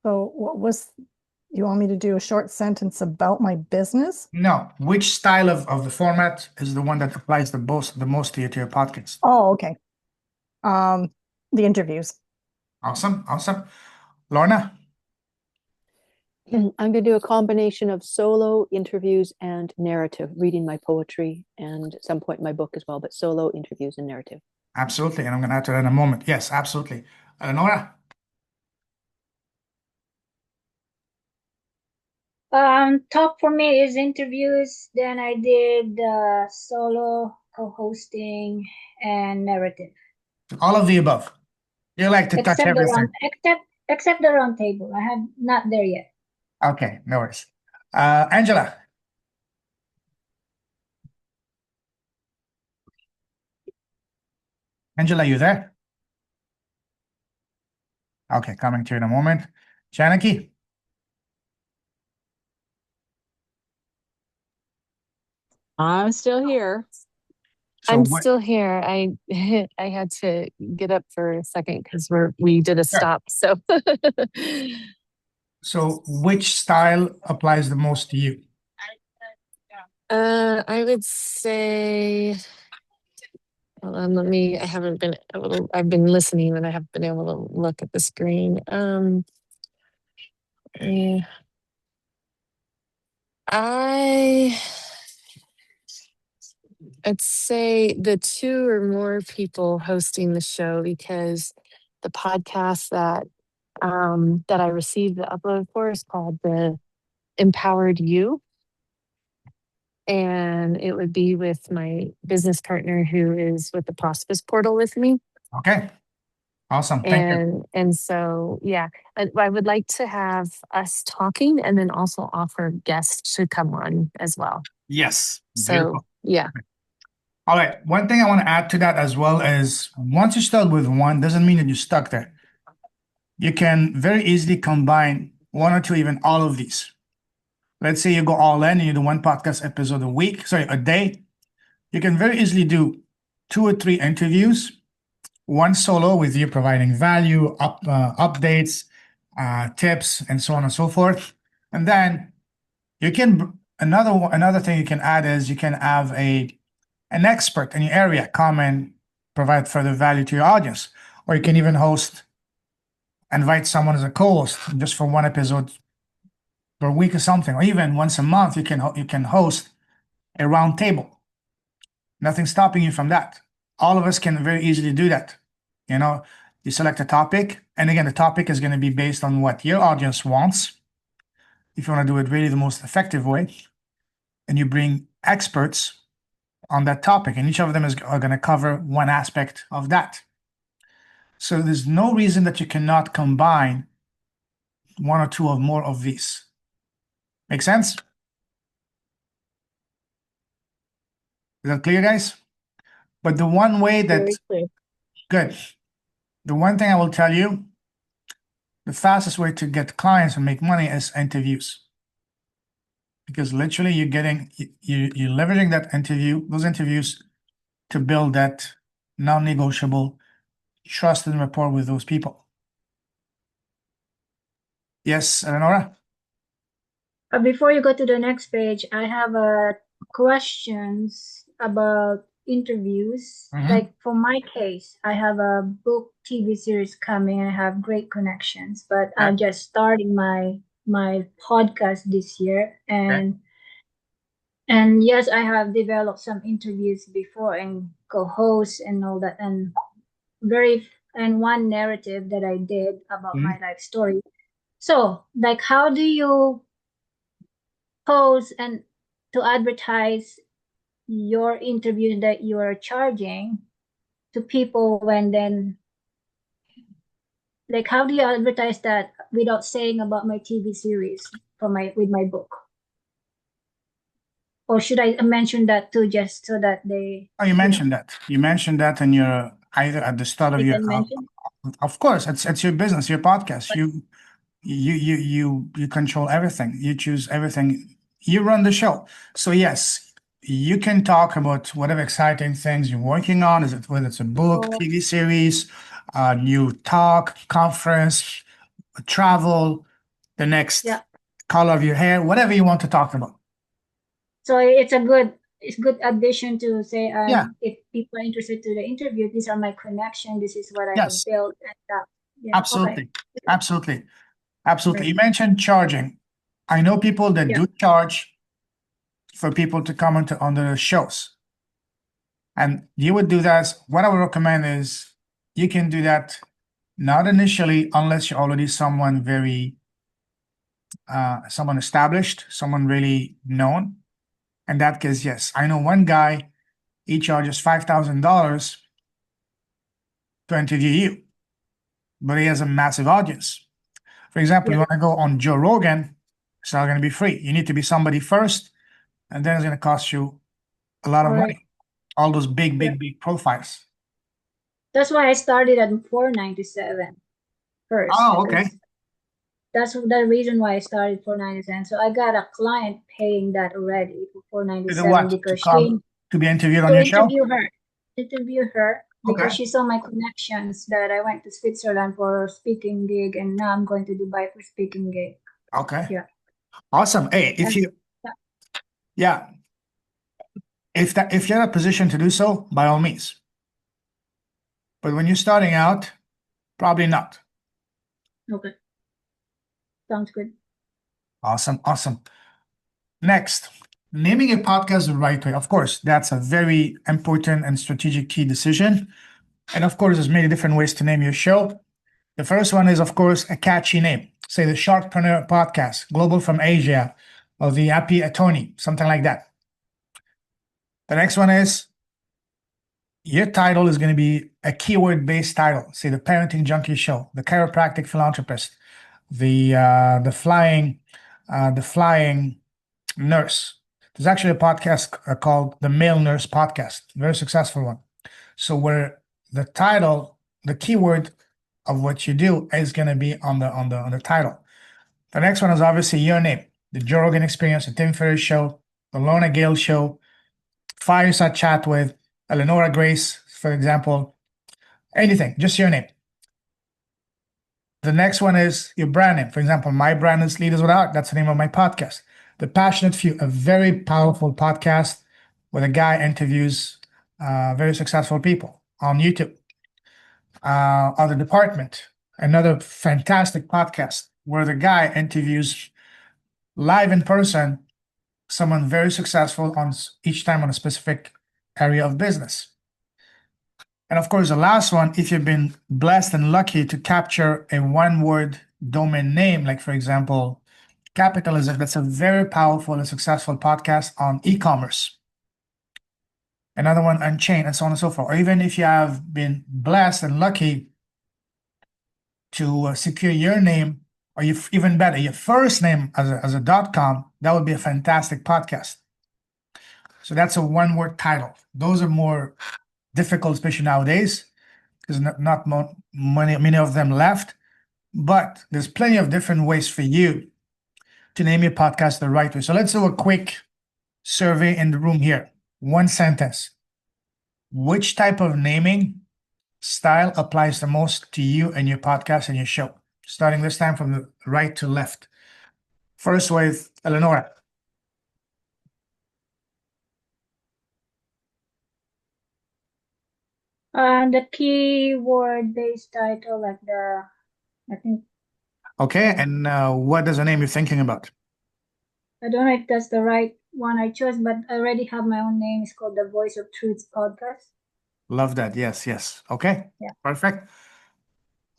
So you want me to do a short sentence about my business? No, which style of the format is the one that applies the most to your podcast? Oh, okay. The interviews. Awesome. Lorna? I'm going to do a combination of solo interviews and narrative, reading my poetry and at some point my book as well, but solo interviews and narrative. Absolutely. And I'm going to add to that in a moment. Yes, absolutely. Nora? Top for me is interviews. Then I did solo, co-hosting, and narrative. All of the above. You like to touch Except the everything. except the round table. I have not there yet. Okay, no worries. Angela? Angela, you there? Okay, coming to you in a moment. Janaki? I'm still here. So I'm what- still here. I I had to get up for a second because we did a Sure. stop. So So which style applies the most to you? I would say, hold on, I haven't been able to, I've been listening and I haven't been able to look at the screen. Yeah. I'd say the 2 or more people hosting the show, because the podcast that I received the upload for is called the empowered you. And it would be with my business partner who is with the Prospis portal with me. Okay. Awesome. Thank you. And so, yeah, I would like to have us talking and then also offer guests to come on as well. Yes. So, Beautiful. yeah. All right. One thing I want to add to that as well is once you start with one, doesn't mean that you're stuck there. You can very easily combine one or two, even all of these. Let's say you go all in and you do one podcast episode a day. You can very easily do 2 or 3 interviews, one solo with you providing value, updates, tips, and so on and so forth. And then you can another thing you can add is you can have an expert in your area come and provide further value to your audience, or you can even invite someone as a co-host just for one episode per week or something, or even once a month you can host a round table. Nothing stopping you from that. All of us can very easily do that. You select a topic, and again, the topic is going to be based on what your audience wants. If you want to do it really the most effective way, and you bring experts on that topic, and each of them are going to cover one aspect of that. So there's no reason that you cannot combine one or two or more of these. Make sense? Is that clear, guys? But the one way that Very clear. good. The one thing I will tell you, the fastest way to get clients and make money is interviews. Because literally you're leveraging those interviews to build that non-negotiable trust and rapport with those people. Yes, Eleonora? Before you go to the next page, I have questions about interviews. Mhm. Like for my case, I have a book TV series coming and I have great connections, but I'm just starting my podcast this year, and yes, I have developed some interviews before and co-hosts and all that, and one narrative that I did about my life story. So, like, how do you post and to advertise your interview that you are charging to people when then, like, how do you advertise that without saying about my TV series with my book? Or should I mention that too, just so that they? Oh, you mentioned that. You mentioned that in your either at the start of You your. can mention? Of course, it's your business, your podcast. You control everything. You choose everything. You run the show. So yes, you can talk about whatever exciting things you're working on. Whether it's a book, Oh. TV series, new talk, conference, travel, the next Yeah. color of your hair, whatever you want to talk about. So it's a good addition to say, Yeah. if people are interested to the interview, these are my connection. This is what I Yes. have built. And yeah, Absolutely. okay. Absolutely. Absolutely. Right. You mentioned charging. I know people that Yeah. do charge for people to come on the shows. And you would do that. What I would recommend is you can do that not initially unless you're already someone someone established, someone really known. In that case, yes. I know one guy, he charges $5,000 to interview you, but he has a massive audience. For example, you want to go on Joe Rogan, it's not going to be free. You need to be somebody first, and then it's going to cost you a lot of Right. money. All those big profiles. That's why I started at $497 first. Oh, okay. That's the reason why I started $497. So I got a client paying that already for To what? $497 because To be interviewed on to your show? interview her because Okay. she saw my connections that I went to Switzerland for a speaking gig, and now I'm going to Dubai for speaking gig. Okay. Yeah. Awesome. Hey, if you're in a position to do so, by all means. But when you're starting out, probably not. Okay. Sounds good. Awesome. Next, naming a podcast the right way. Of course, that's a very important and strategic key decision. And of course, there's many different ways to name your show. The first one is, of course, a catchy name. Say the Sharkpreneur Podcast, Global from Asia, or the happy attorney, something like that. The next one is your title is going to be a keyword-based title. Say the parenting junkie show, the chiropractic philanthropist, the flying nurse. There's actually a podcast called the Male Nurse Podcast, very successful one. So where the title, the keyword of what you do is going to be on the title. The next one is obviously your name, the Joe Rogan Experience, the Tim Ferriss Show, the Lorna Gale Show, Fireside Chat with Eleonora Grace, for example, anything, just your name. The next one is your brand name. For example, my brand is Leaders Without. That's the name of my podcast. The Passionate Few, a very powerful podcast where a guy interviews very successful people on YouTube. Other Department, another fantastic podcast where the guy interviews live in person someone very successful on each time on a specific area of business. And of course, the last one, if you've been blessed and lucky to capture a one-word domain name, like for example, Capitalism, that's a very powerful and successful podcast on e-commerce. Another one, Unchained, and so on and so forth. Or even if you have been blessed and lucky to secure your name, or even better, your first name as a .com, that would be a fantastic podcast. So that's a one-word title. Those are more difficult, especially nowadays, because not many of them left. But there's plenty of different ways for you to name your podcast the right way. So let's do a quick survey in the room here. One sentence. Which type of naming style applies the most to you and your podcast and your show? Starting this time from the right to left. First with Eleonora. The keyword-based title, I think, Okay, and what is the name you're thinking about? I don't know if that's the right one I chose, but I already have my own name. It's called the Voice of Truth podcast. Love that. Yes, yes. Okay, Yeah. perfect.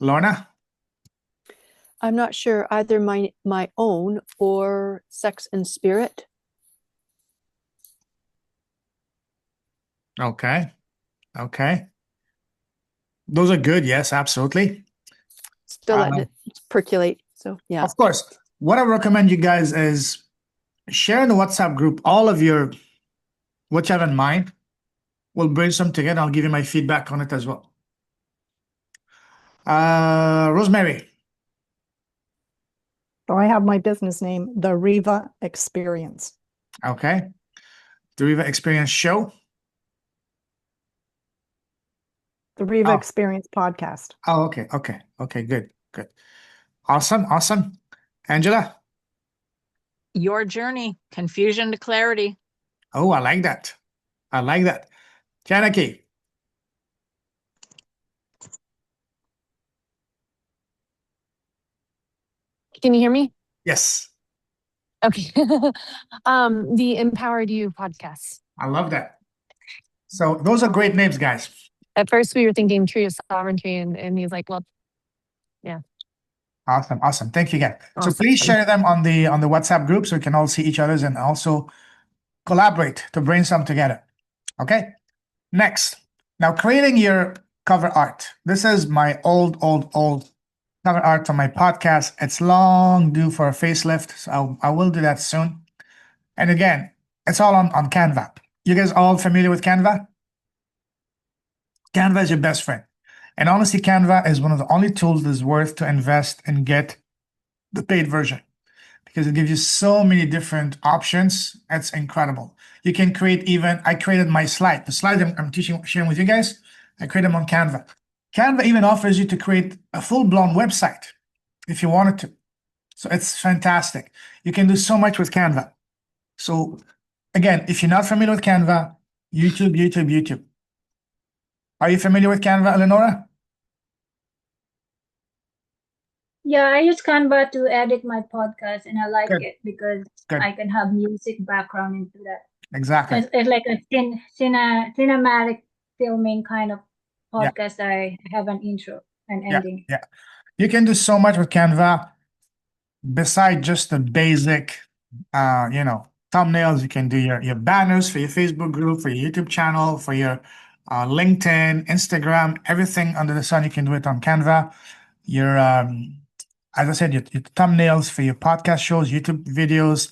Lorna? I'm not sure, either my own or Sex and Spirit. Okay, okay. Those are good. Yes, absolutely. Still letting it percolate. So yeah. Of course. What I recommend you guys is share in the WhatsApp group all of what you have in mind. We'll brainstorm together. I'll give you my feedback on it as well. Rosemary. So I have my business name, The Riva Experience. Okay. The Riva Experience Show. The Riva Oh. Experience Podcast. Oh, okay, okay, okay, good, good. Awesome, awesome. Angela? Your journey, confusion to clarity. Oh, I like that. I like that. Janaki? Can you hear me? Yes, Okay. The Empowered You podcast. I love that. So those are great names, guys. At first we were thinking Tree of Sovereignty, and he's like, well, Awesome, awesome. Thank you again. So Awesome. please share them on the WhatsApp group so we can all see each other's and also collaborate to brainstorm together. Okay. Next, now creating your cover art. This is my old cover art for my podcast. It's long due for a facelift, so I will do that soon. And again, it's all on Canva. You guys all familiar with Canva? Canva is your best friend. And honestly, Canva is one of the only tools that's worth to invest and get the paid version because it gives you so many different options. It's incredible. You can create I created my slide. The slide I'm sharing with you guys, I created them on Canva. Canva even offers you to create a full-blown website if you wanted to. So it's fantastic. You can do so much with Canva. So again, if you're not familiar with Canva, YouTube. Are you familiar with Canva, Eleonora? Yeah, I use Canva to edit my podcast, and I like Good. it because Good. I can have music background into that. Exactly. It's like a cinematic filming kind of podcast. I have an intro and ending. Yeah. You can do so much with Canva beside just the basic thumbnails. You can do your banners for your Facebook group, for your YouTube channel, for your LinkedIn, Instagram, everything under the sun. You can do it on Canva. Your, as I said, your thumbnails for your podcast shows, YouTube videos,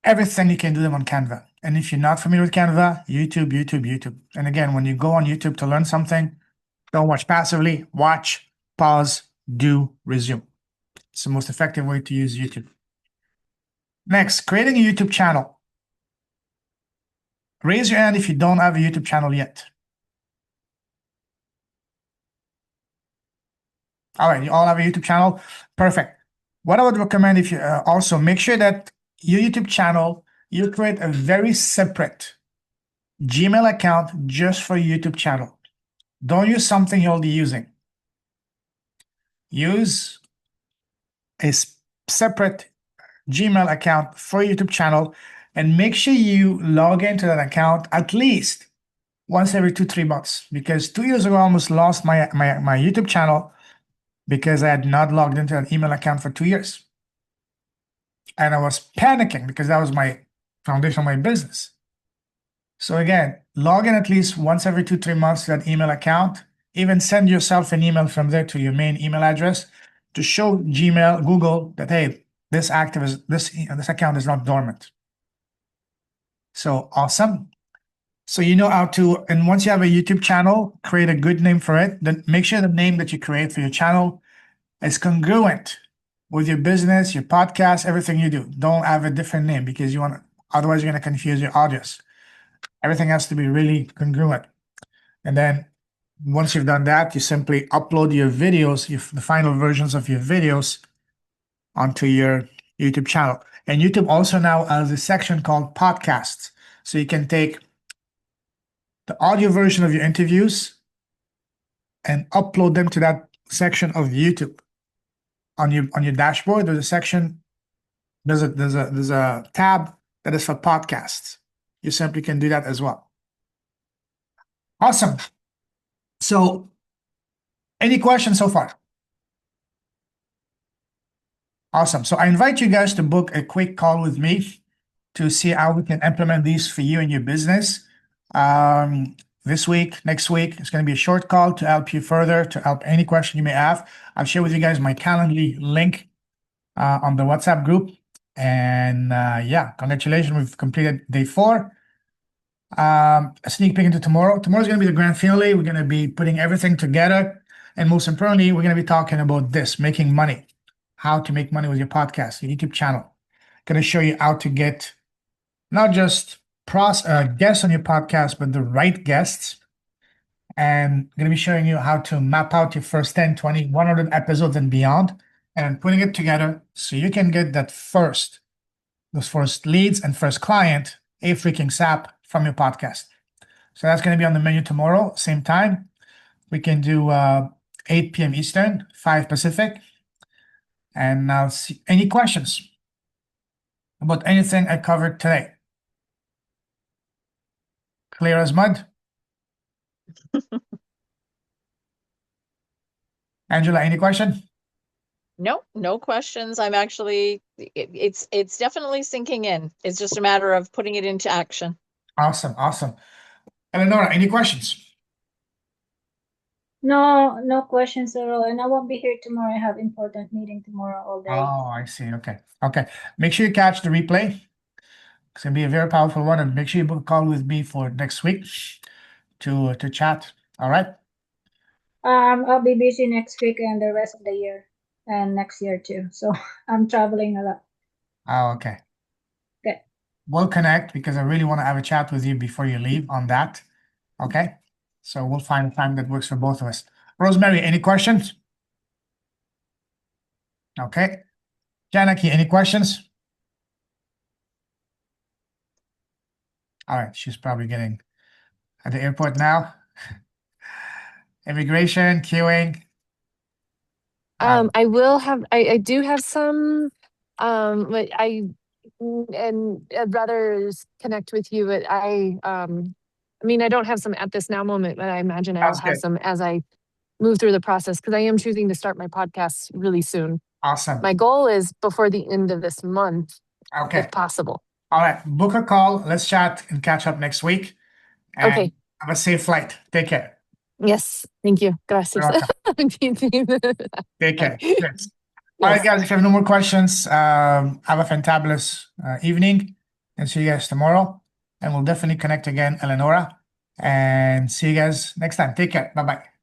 everything you can do them on Canva. And if you're not familiar with Canva, YouTube. And again, when you go on YouTube to learn something, don't watch passively, watch, pause, do, resume. It's the most effective way to use YouTube. Next, creating a YouTube channel. Raise your hand if you don't have a YouTube channel yet. All right, you all have a YouTube channel? Perfect. What I would recommend if you also make sure that your YouTube channel, you create a very separate Gmail account just for your YouTube channel. Don't use something you're already using. Use a separate Gmail account for your YouTube channel and make sure you log into that account at least once every 2-3 months, because 2 years ago I almost lost my YouTube channel because I had not logged into an email account for 2 years. And I was panicking because that was my foundation of my business. So again, log in at least once every 2-3 months to that email account. Even send yourself an email from there to your main email address to show Google that, hey, this account is not dormant. So awesome. So you know how to, and once you have a YouTube channel, create a good name for it. Then make sure the name that you create for your channel is congruent with your business, your podcast, everything you do. Don't have a different name because otherwise you're going to confuse your audience. Everything has to be really congruent. And then once you've done that, you simply upload your videos, the final versions of your videos onto your YouTube channel. And YouTube also now has a section called podcasts. So you can take the audio version of your interviews and upload them to that section of YouTube. On your dashboard, there's a section, there's a tab that is for podcasts. You simply can do that as well. Awesome. So, any questions so far? Awesome. So I invite you guys to book a quick call with me to see how we can implement these for you and your business. This week, next week, it's going to be a short call to help you further, to help any question you may have. I'll share with you guys my Calendly link on the WhatsApp group. And yeah, congratulations, we've completed day 4. A sneak peek into tomorrow. Tomorrow's going to be the grand finale. We're going to be putting everything together. And most importantly, we're going to be talking about this, making money, how to make money with your podcast, your YouTube channel. Going to show you how to get not just guests on your podcast, but the right guests. And going to be showing you how to map out your first 10, 20, 100 episodes and beyond, and putting it together so you can get those first leads and first client, a freaking sap from your podcast. So that's going to be on the menu tomorrow, same time. We can do 8 p.m. Eastern, 5 Pacific. And I'll see any questions about anything I covered today. Clear as mud? Angela, any question? Nope, no questions. I'm actually, it's definitely sinking in. It's just a matter of putting it into action. Awesome. Eleonora, any questions? No questions at all. And I won't be here tomorrow. I have important meeting tomorrow all day. Oh, I see. Okay. Make sure you catch the replay. It's gonna be a very powerful one, and make sure you book a call with me for next week to chat. All right. I'll be busy next week and the rest of the year and next year too. So I'm traveling a lot. Oh, okay. Okay. We'll connect because I really want to have a chat with you before you leave on that. Okay. So we'll find a time that works for both of us. Rosemary, any questions? Okay. Janaki, any questions? All right, she's probably getting at the airport now. Immigration, queuing. I do have some, but and I'd rather connect with you, but I mean, I don't have some at this now moment, but I imagine I will That's have good. some as I move through the process, because I am choosing to start my podcast really soon. Awesome. My goal is before the end of this month Okay. if possible. All right. Book a call. Let's chat and catch up next week. And Okay. have a safe flight. Take care. Yes. Thank you. Gracias. Take care. Yes. All right, guys. If you have no more questions, have a fantabulous evening, and see you guys tomorrow. And we'll definitely connect again, Eleonora. And see you guys next time. Take care. Bye bye.